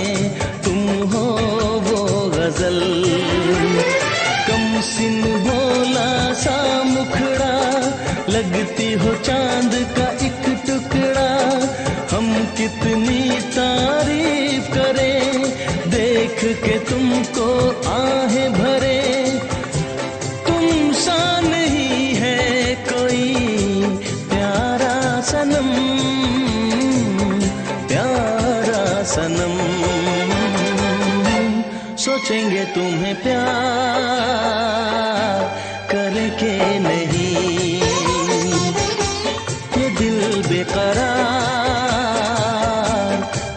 तुम हो वो गजल। कम सिन भोला सा मुखड़ा, लगती हो चांद का एक टुकड़ा। हम कितनी तारीफ करें देख के तुमको आहें भरे। तुम सा नहीं है कोई प्यारा सनम, प्यारा सनम। सोचेंगे तुम्हें प्यार करके नहीं। ये दिल बेकरार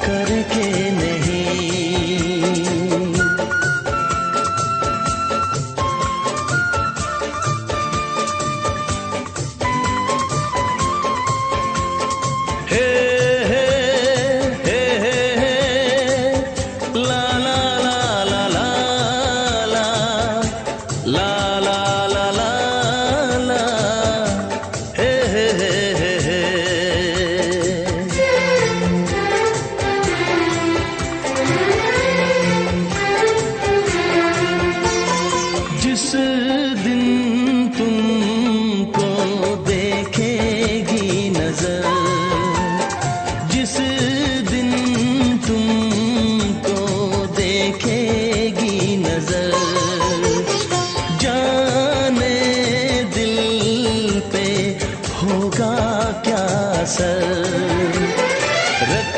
करके नहीं। हे हे हे हे ला ला ला ला ला ला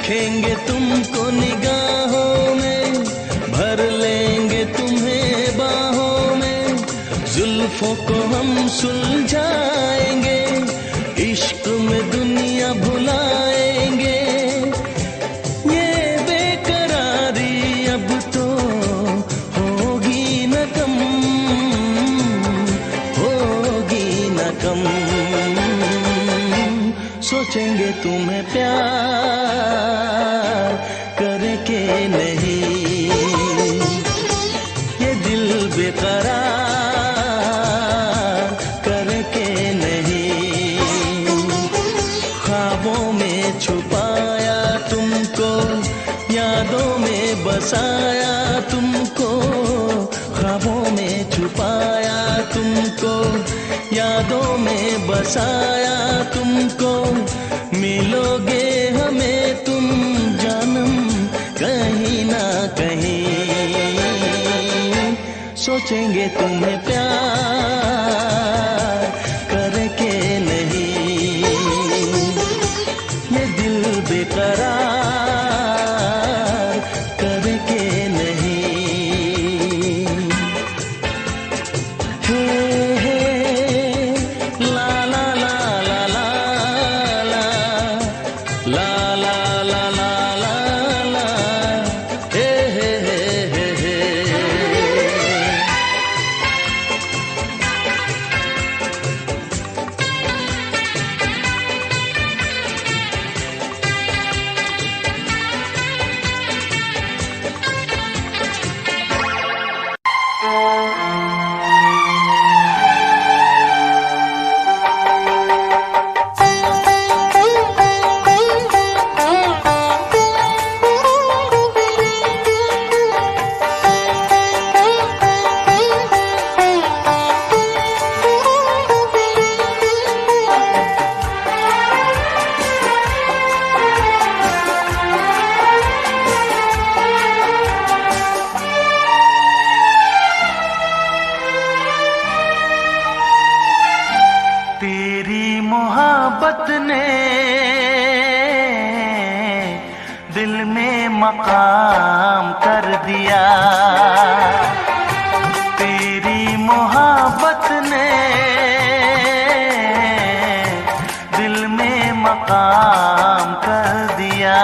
रखेंगे तुमको निगाहों में, भर लेंगे तुम्हें बाहों में, जुल्फों को हम सुलझाएंगे, इश्क में दुनिया भुलाएंगे। ये बेकरारी अब तो होगी न कम, होगी न कम। सोचेंगे तुम्हें प्यार करके नहीं, ये दिल बेकरार करके नहीं। ख्वाबों में छुपाया तुमको, यादों में बसाया तुमको, ख्वाबों में छुपाया तुमको, यादों में बसाया तुमको। मिलोगे हमें तुम जानम कहीं ना कहीं, सोचेंगे तुम्हें प्यार करके नहीं, ये दिल बेकरार करके नहीं। मोहब्बत ने दिल में मकाम कर दिया, तेरी मोहब्बत ने दिल में मकाम कर दिया।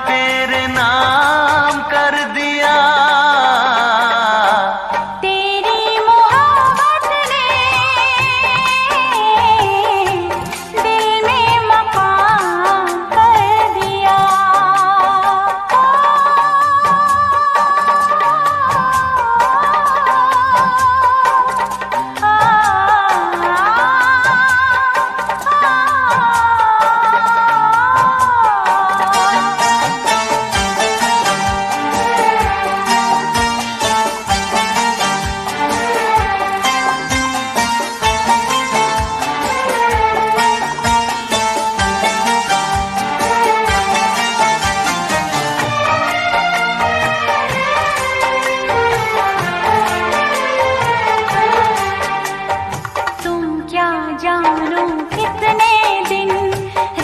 तेरे नाम कर दिया, तेरी मोहब्बत ने दिल में मकाम कर दिया। जानो कितने दिन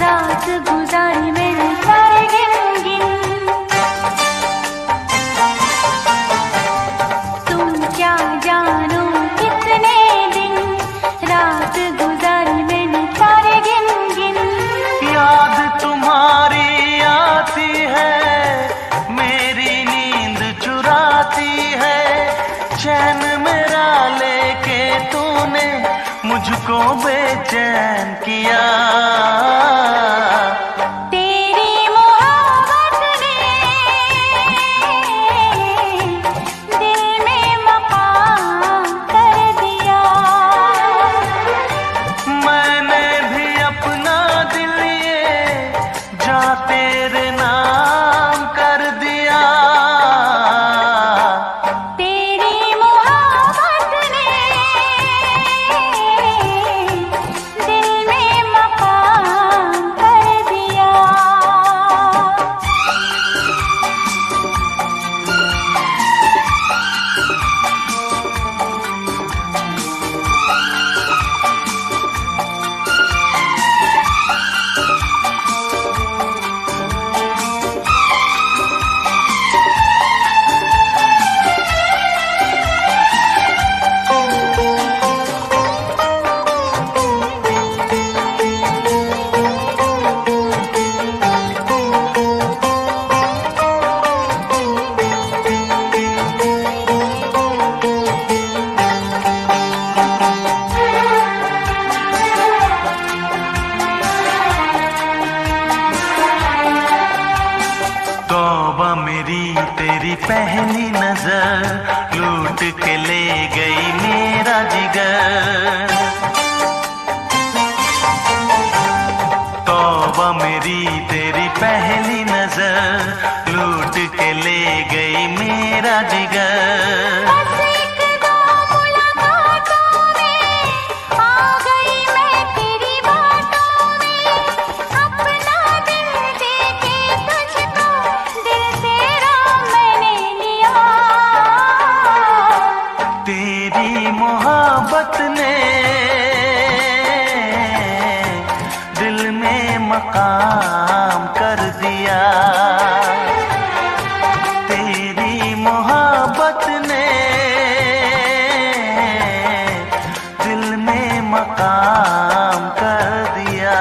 रात गुजारी मैंने सारे गिन गिन, तुम क्या जानो कितने दिन रात गुजारी मैंने सारे गिन गिन। याद तुम्हारी आती है, मेरी नींद चुराती है, चैन मेरा लेके तूने मुझको बेचैन किया। तेरी मोहब्बत ने दिल में मकाम कर दिया। गई मेरा जिगर। तौबा मेरी तेरी पहली नजर, लूट के ले गई मेरा जिगर। मोहब्बत ने दिल में मकाम कर दिया, तेरी मोहब्बत ने दिल में मकाम कर दिया।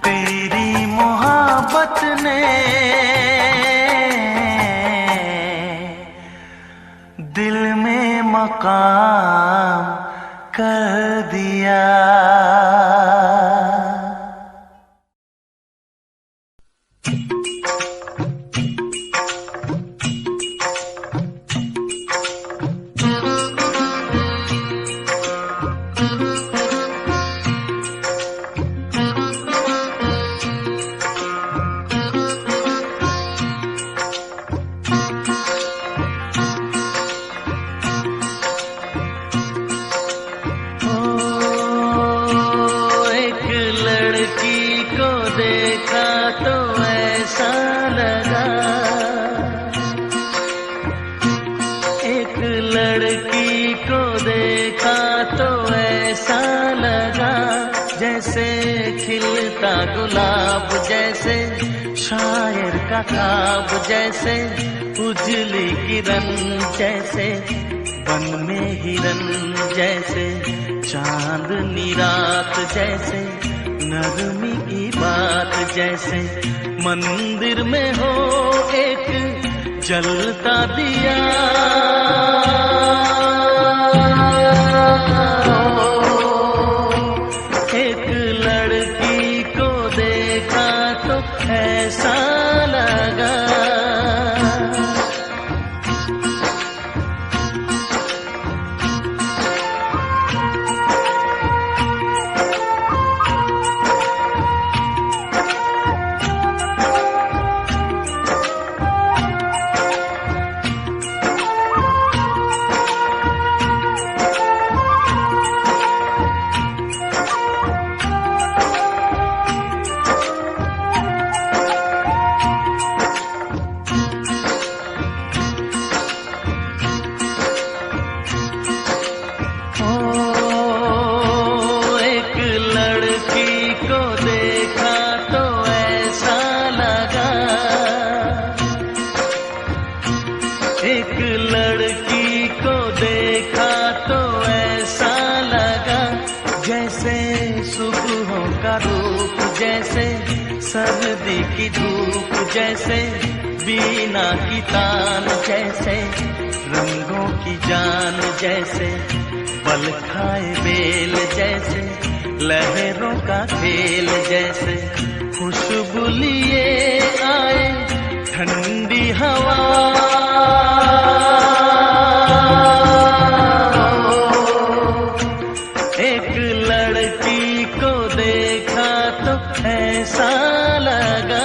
तेरी मोहब्बत ने दिल में मकाम कर दिया। लड़की को देखा तो ऐसा लगा जैसे खिलता गुलाब, जैसे शायर का ख्वाब, जैसे उजली किरण, जैसे वन में हिरन, जैसे चांदनी रात, जैसे नरमी की बात, जैसे मंदिर में हो एक जलता दिया। एक लड़की को देखा तो ऐसा लगा एक लड़की को देखा तो ऐसा लगा जैसे सुबहों का रूप, जैसे सर्दी की धूप, जैसे बीना की तान, जैसे रंगों की जान, जैसे बल खाए बेल, जैसे लहरों का खेल, जैसे खुशबू लिए आए ठंडी हवा। एक लड़की को देखा तो ऐसा लगा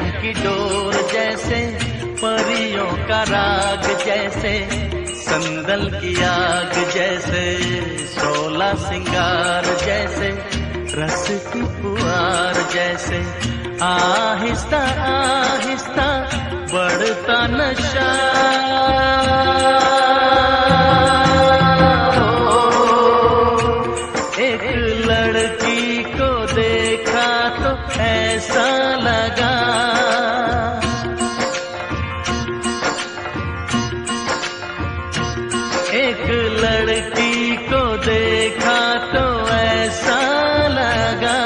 रेशम की डोर जैसे, परियों का राग जैसे, संदल की आग जैसे, 16 सिंगार जैसे, रस की पुआर जैसे, आहिस्ता आहिस्ता बढ़ता नशा। एक लड़की को देखा तो ऐसा लगा, एक लड़की को देखा तो ऐसा लगा।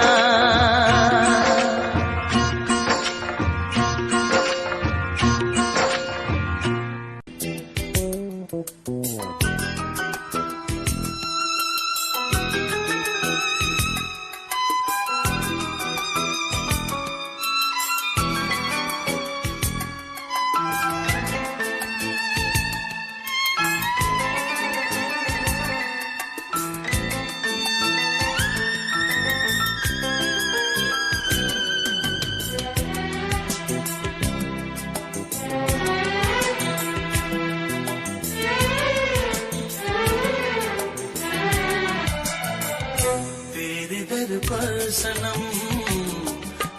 पर सनम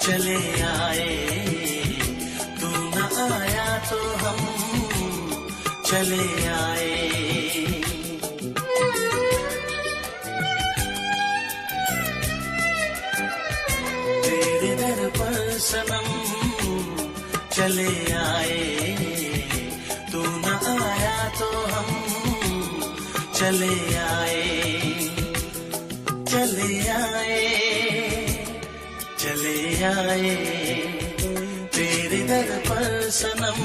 चले आए, तू न आया तो हम चले आए। तेरे दर पर सनम चले आए, तू न आया तो हम चले आए, चले आए, चले आए। तेरे दर पर सनम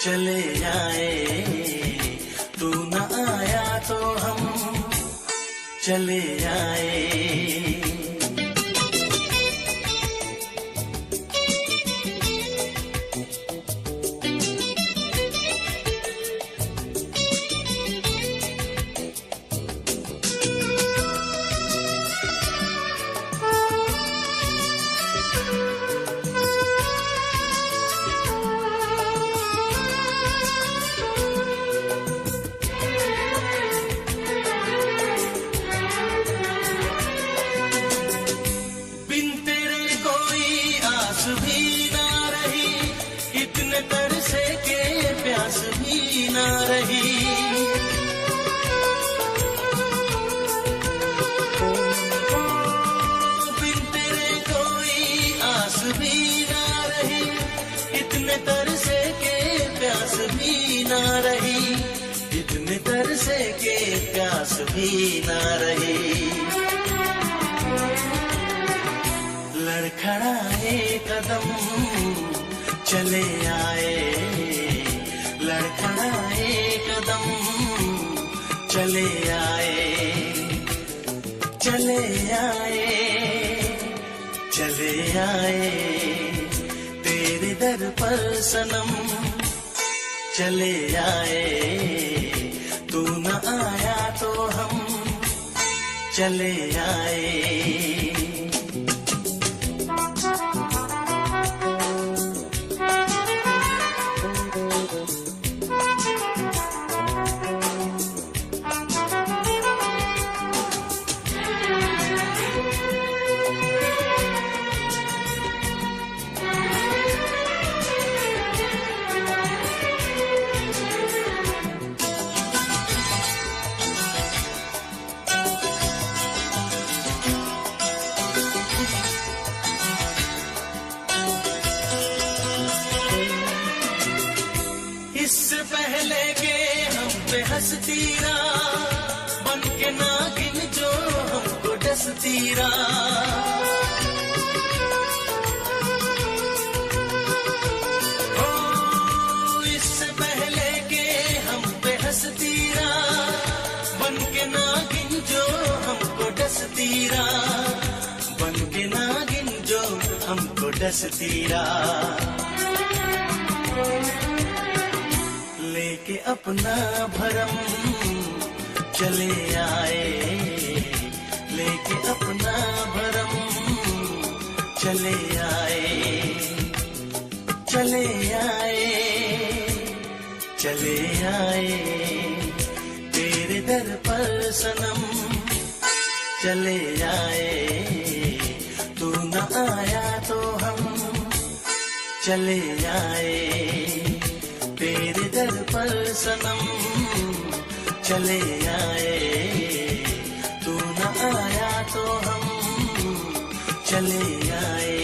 चले आए, तू न आया तो हम चले आए। ना रही बिन तेरे कोई आस भी ना रही, इतने तरसे के प्यास भी ना रही, इतने तरसे के प्यास भी ना रही। लड़खड़ाए कदम चले आए, लड़खड़ाए कदम चले आए, चले आए, चले आए। तेरे दर पर सनम चले आए, तू न आया तो हम चले आए। इससे पहले के हम पे हंसती बन के नागिन जो हमको डसती ओ, इससे पहले के हम पे हंसती बन के नागिन जो हमको डसती, बन के नागिन जो हमको डसती। लेके अपना भरम चले आए, लेके अपना भरम चले आए, दर पर सनम चले आए, तू न आया तो हम चले आए, तेरे दर पर सनम चले आए, तू न आया तो हम चले आए।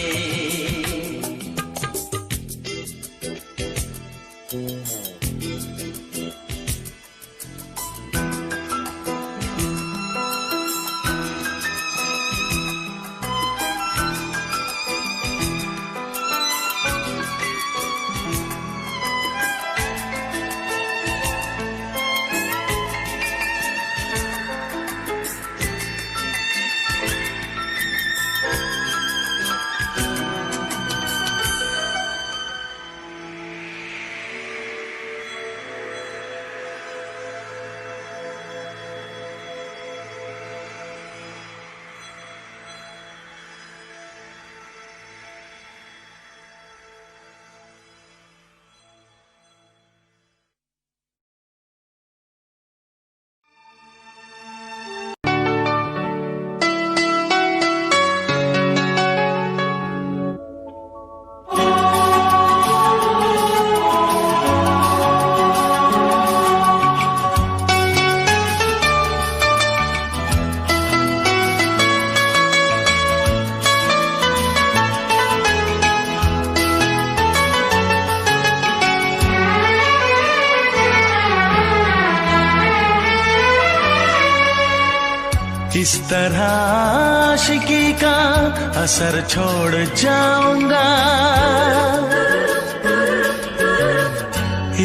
इस तरह आशिकी का असर छोड़ जाऊंगा,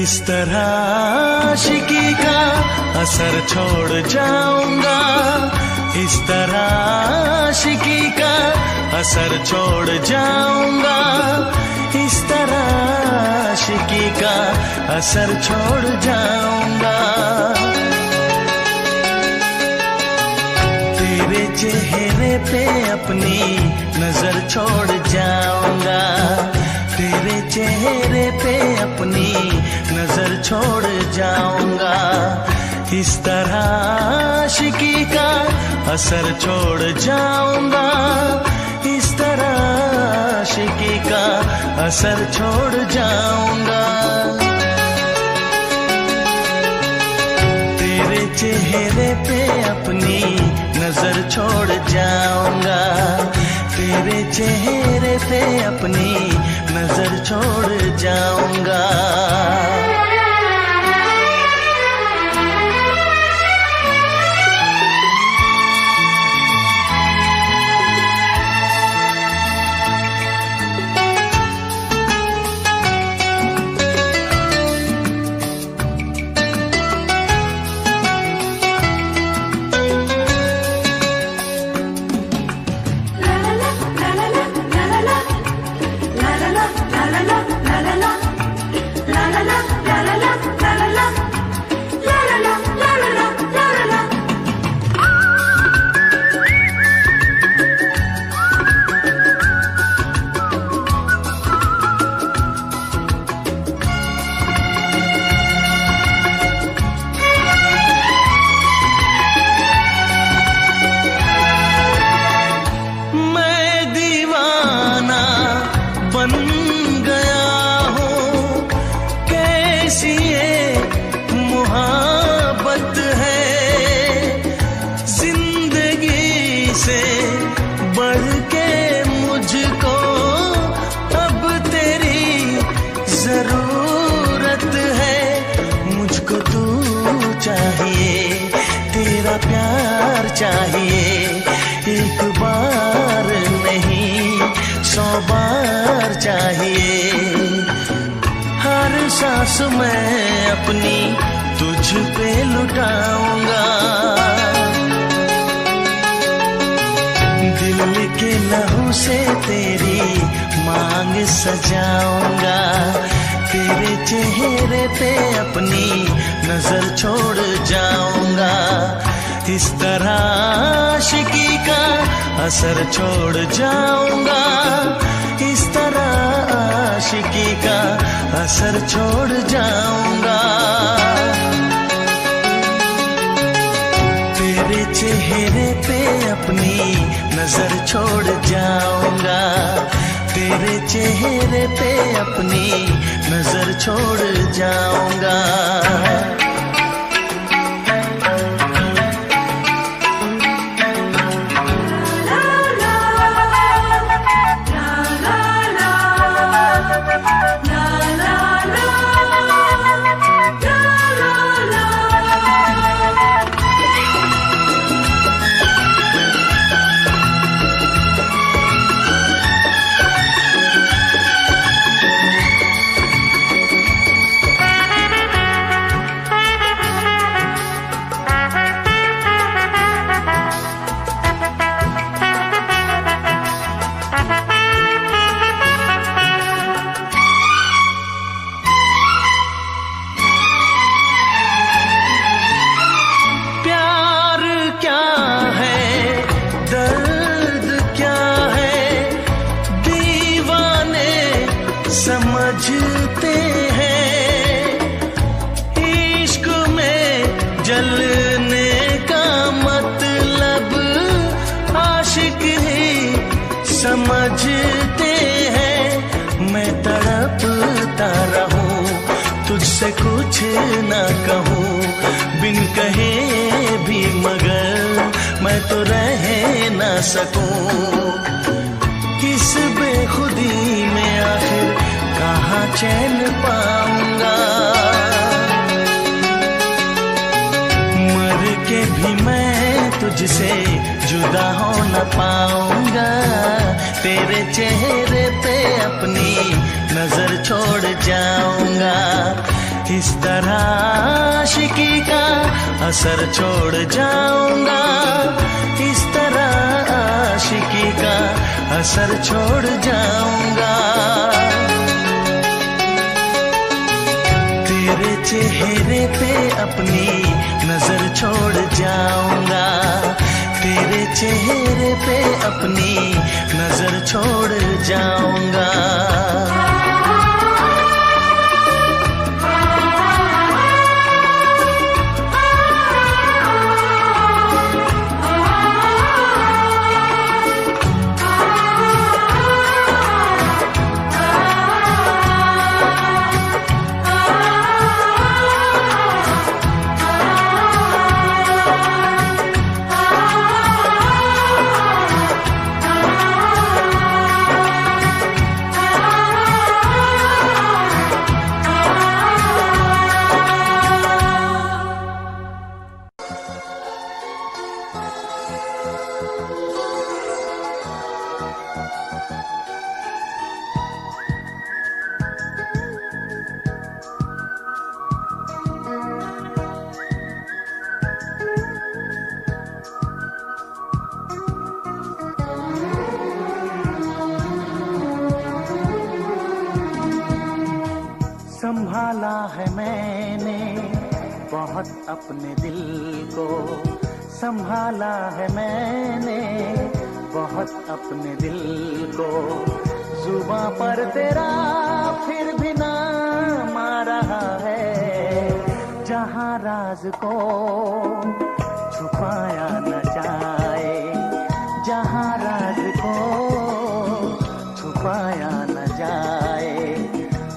इस तरह आशिकी का असर छोड़ जाऊंगा, इस तरह आशिकी का असर छोड़ जाऊंगा, इस तरह आशिकी का असर छोड़ जाऊंगा। तेरे चेहरे पे अपनी नजर छोड़ जाऊंगा, तेरे चेहरे पे अपनी नजर छोड़ जाऊंगा, इस तरह आशिकी का असर छोड़ जाऊंगा, इस तरह आशिकी का असर छोड़ जाऊंगा। तेरे चेहरे पे अपनी नजर छोड़ जाऊंगा, तेरे चेहरे पे अपनी नजर छोड़ जाऊंगा। चाहिए एक बार नहीं 100 बार चाहिए, हर सांस मैं अपनी तुझ पे लुटाऊंगा, दिल के लहू से तेरी मांग सजाऊंगा, तेरे चेहरे पे अपनी नजर छोड़ जाऊंगा, इस तरह आशिकी का असर छोड़ जाऊंगा, इस तरह आशिकी का असर छोड़ जाऊंगा। तेरे चेहरे पे अपनी नजर छोड़ जाऊंगा, तेरे चेहरे पे अपनी नजर छोड़ जाऊंगा। समझते हैं इश्क में जलने का मतलब आशिक ही समझते हैं। मैं तड़पता रहूं तुझसे कुछ ना कहूं, बिन कहे भी मगर मैं तो रह ना सकूं। किस बेखुदी में आखिर कहाँ चैन पाऊंगा, मर के भी मैं तुझसे जुदा हो न पाऊंगा। तेरे चेहरे पे अपनी नजर छोड़ जाऊंगा, इस तरह आशिकी का असर छोड़ जाऊंगा, इस तरह आशिकी का असर छोड़ जाऊंगा। तेरे चेहरे पे अपनी नजर छोड़ जाऊंगा, तेरे चेहरे पे अपनी नजर छोड़ जाऊंगा। संभाला है मैंने बहुत अपने दिल को, संभाला है मैंने बहुत अपने दिल को। जुबां पर तेरा फिर भी नाम आ रहा है, जहां राज को छुपाया न जाए, जहां राज को छुपाया न जाए।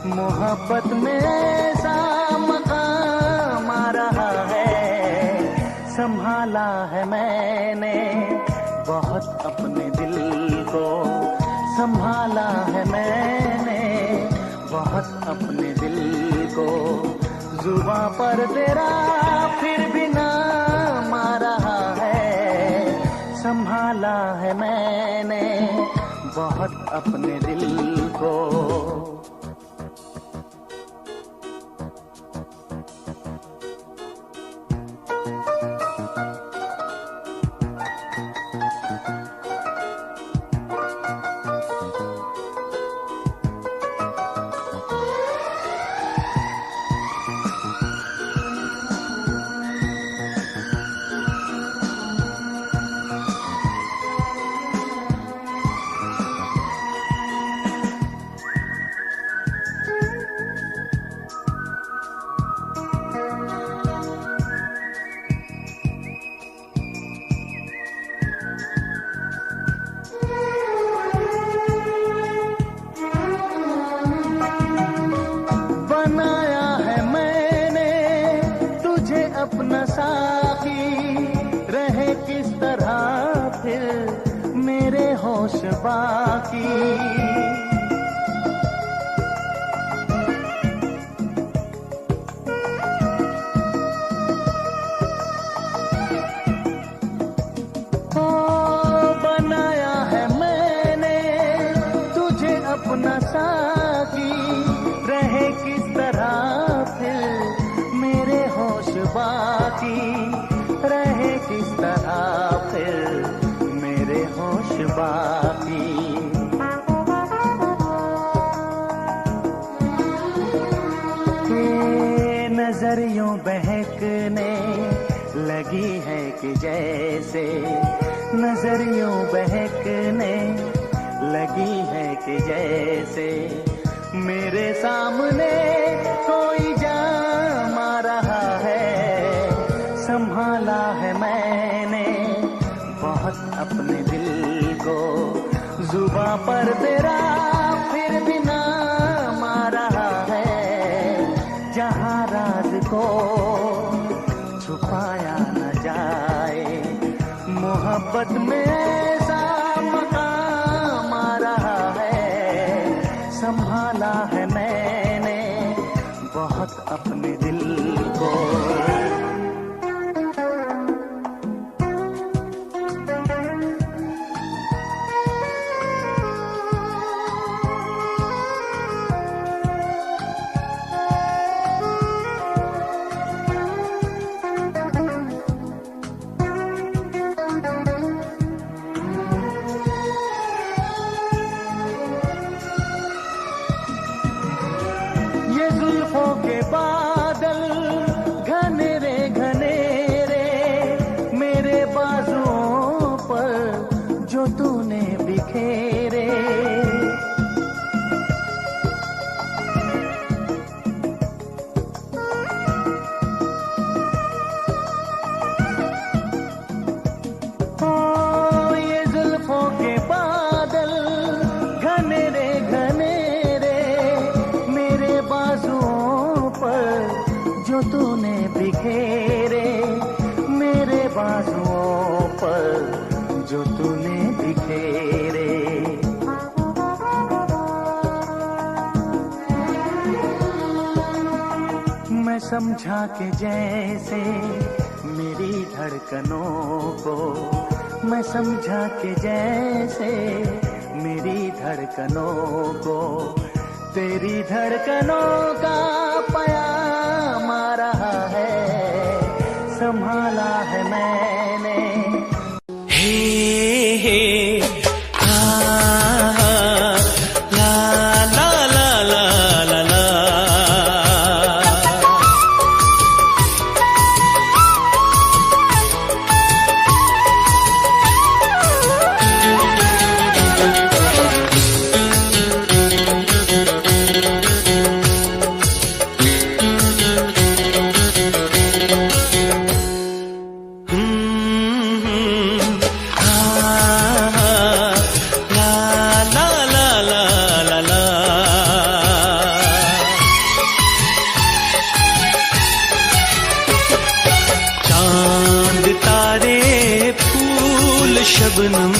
मोहब्बत में ऐसा मकाम आ रहा है, संभाला है मैंने बहुत अपने दिल को, संभाला है मैंने बहुत अपने दिल को। जुबां पर तेरा फिर भी नाम आ रहा है, संभाला है मैंने बहुत अपने दिल को। बाकी। बनाया है मैंने तुझे अपना साकी, रहे किस तरह फिर मेरे होश बाकी, रहे किस तरह फिर मेरे होश बाकी। नजर यूं बहकने लगी है कि जैसे, नजर यूं बहकने लगी है कि जैसे मेरे सामने कोई जमा रहा है। संभाला है मैंने बहुत अपने दिल को, जुबां पर तेरा फिर भी नाम आ रहा है। जहां राज को छुपाया न जाए, मोहब्बत में ऐसा मकाम आ रहा है। संभाला है मैंने बहुत अपने दिल को। जुल्फों के बादल घनेरे घनेरे मेरे बाजुओं पर जो तूने बिखेरे। ओ ये जुल्फों के बादल घनेरे घनेरे मेरे बाजुओं पर जो तूने बिखेरे, मेरे बाजुओं पर जो तूने बिखेरे। मैं समझा कि जैसे मेरी धड़कनों को, मैं समझा कि जैसे मेरी धड़कनों को तेरी धड़कनों का पयाम आ रहा है। संभाला है मैंने। हे हे आ ला ला ला ला ला ला। शबनम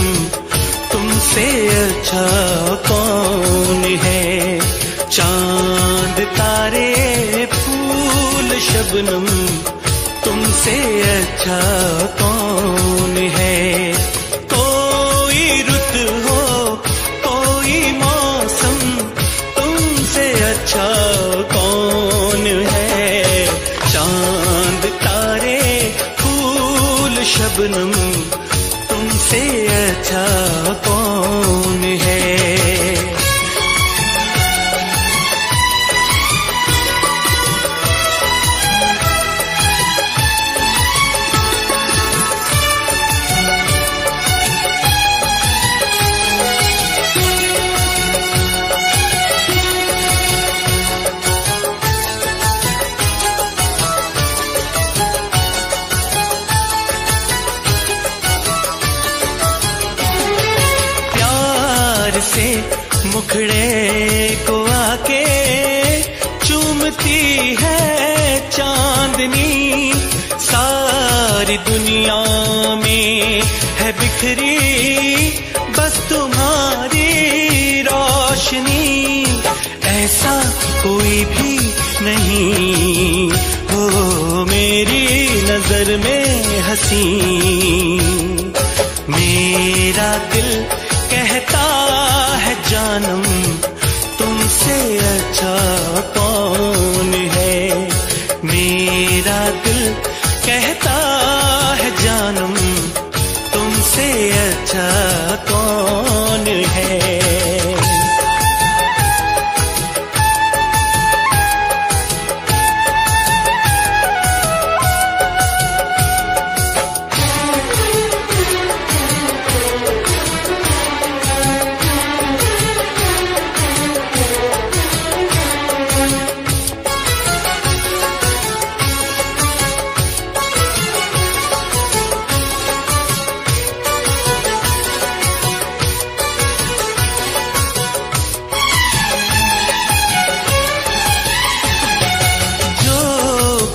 तुमसे अच्छा कौन है। चांद तारे फूल शबनम तुमसे अच्छा कौन है। कोई रुत हो कोई मौसम तुमसे अच्छा कौन है। चांद तारे फूल शबनम तुमसे अच्छा कौन है। से मुखड़े को आके चूमती है चांदनी। सारी दुनिया में है बिखरी बस तुम्हारी रोशनी ऐसा कोई भी नहीं हो मेरी नजर में हंसी। मेरा दिल कहता है जानम तुमसे अच्छा कौन है। मेरा दिल कहता है जानम तुमसे अच्छा कौन है।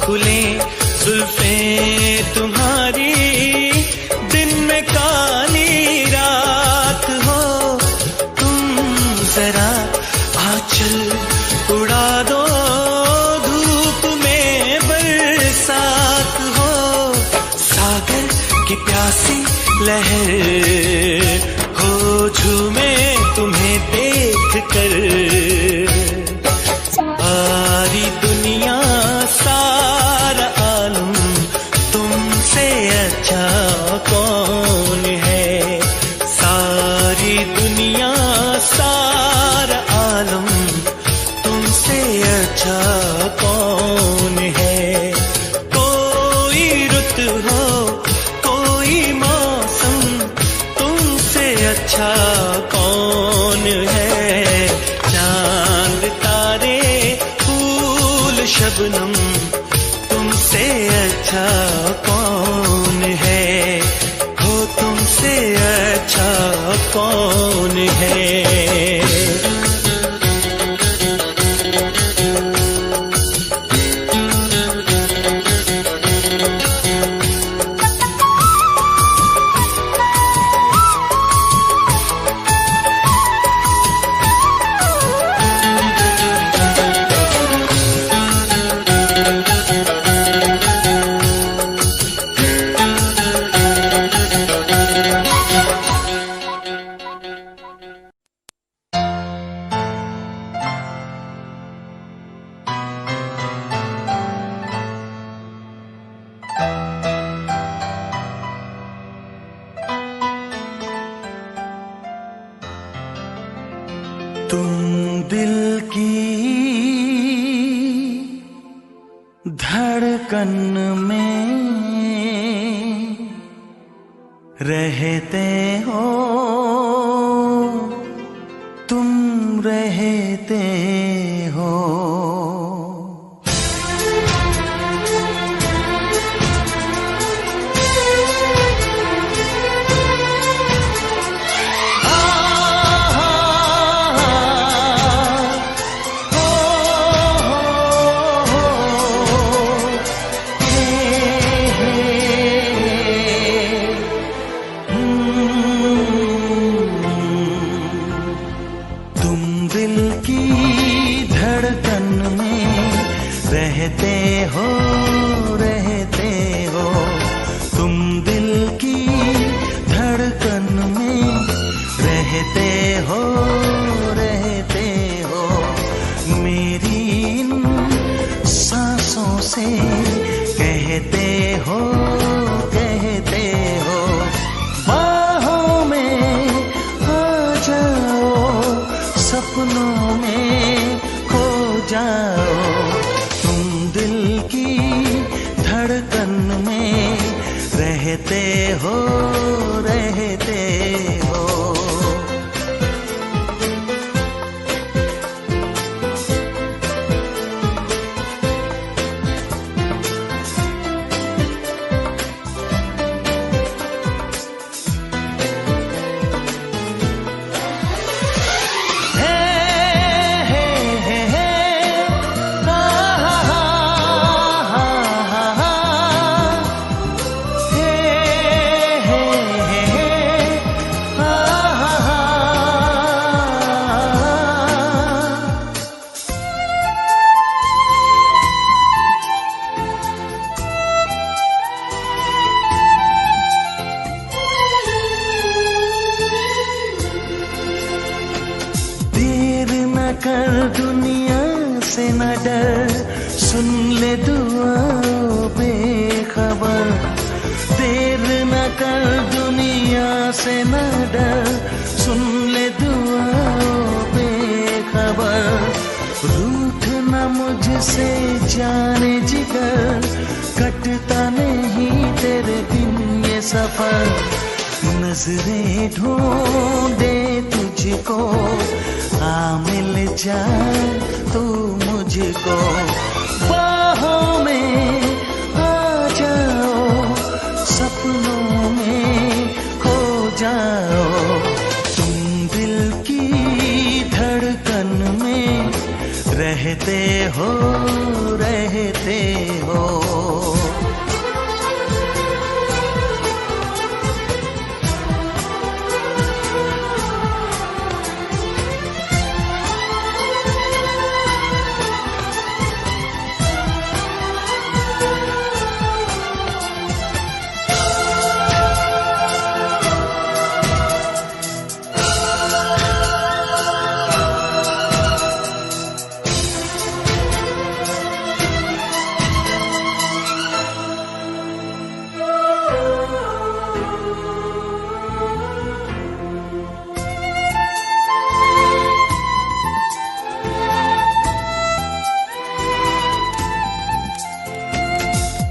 खुले जुल्फे तुम्हारी दिन में काली रात हो। तुम जरा आंचल उड़ा दो धूप में बरसात हो। सागर की प्यासी लहर हो झूमे तुम्हें देख कर। सारी दुनिया सारा आलम तुमसे अच्छा कौन है। सारी दुनिया सारा आलम तुमसे अच्छा कौन है। कोई रुत हो कोई मौसम तुमसे अच्छा कौन है। चांद तारे फूल शबनम तुमसे अच्छा कौन है। हो तुमसे अच्छा कौन है। तुम दिल की धड़कन में रहते हो। तुम रहते हो। रहते हो। तुम दिल की धड़कन में रहते हो। मेरी इन सांसों से कहते हो। बाहों में आ जाओ सपनों में खो जाओ। धड़कन में रहते हो। कर दुनिया से न डर, सुन ले दुआओं बेखबर। देर न कर दुनिया से न डर, सुन ले दुआओं बेखबर। रूठ न मुझसे जाने जिगर, कटता नहीं तेरे बिन ये सफर। नजरें ढूंढे तुझको, आ मिल जाए तू मुझको। बाहों में आ जाओ, सपनों में खो जाओ। तुम दिल की धड़कन में रहते हो, रहते हो।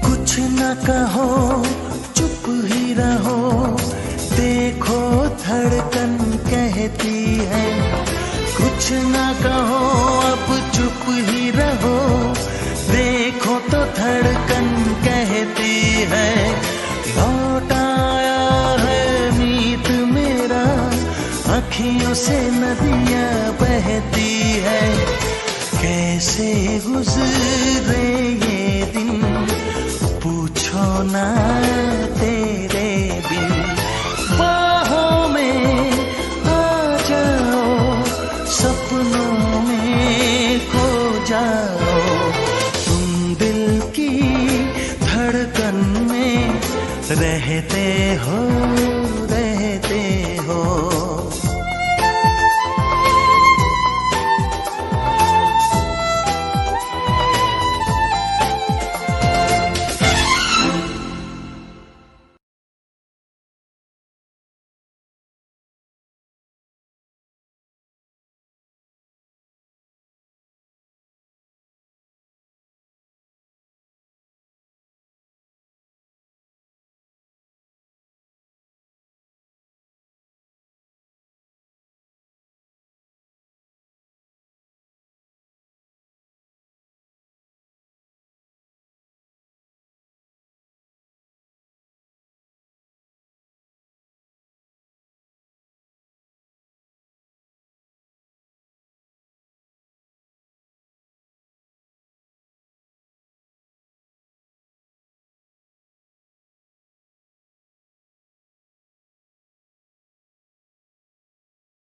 कुछ न कहो, चुप ही रहो, देखो धड़कन कहती है। कुछ न कहो, अब चुप ही रहो, देखो तो धड़कन कहती है। लौट आया है मीत मेरा, अखियों से नदियां बहती है। कैसे गुजरे ये दिन, पूछो ना तेरे बिन। बाहों में आ जाओ, सपनों में खो जाओ। तुम दिल की धड़कन में रहते हो, रहते हो।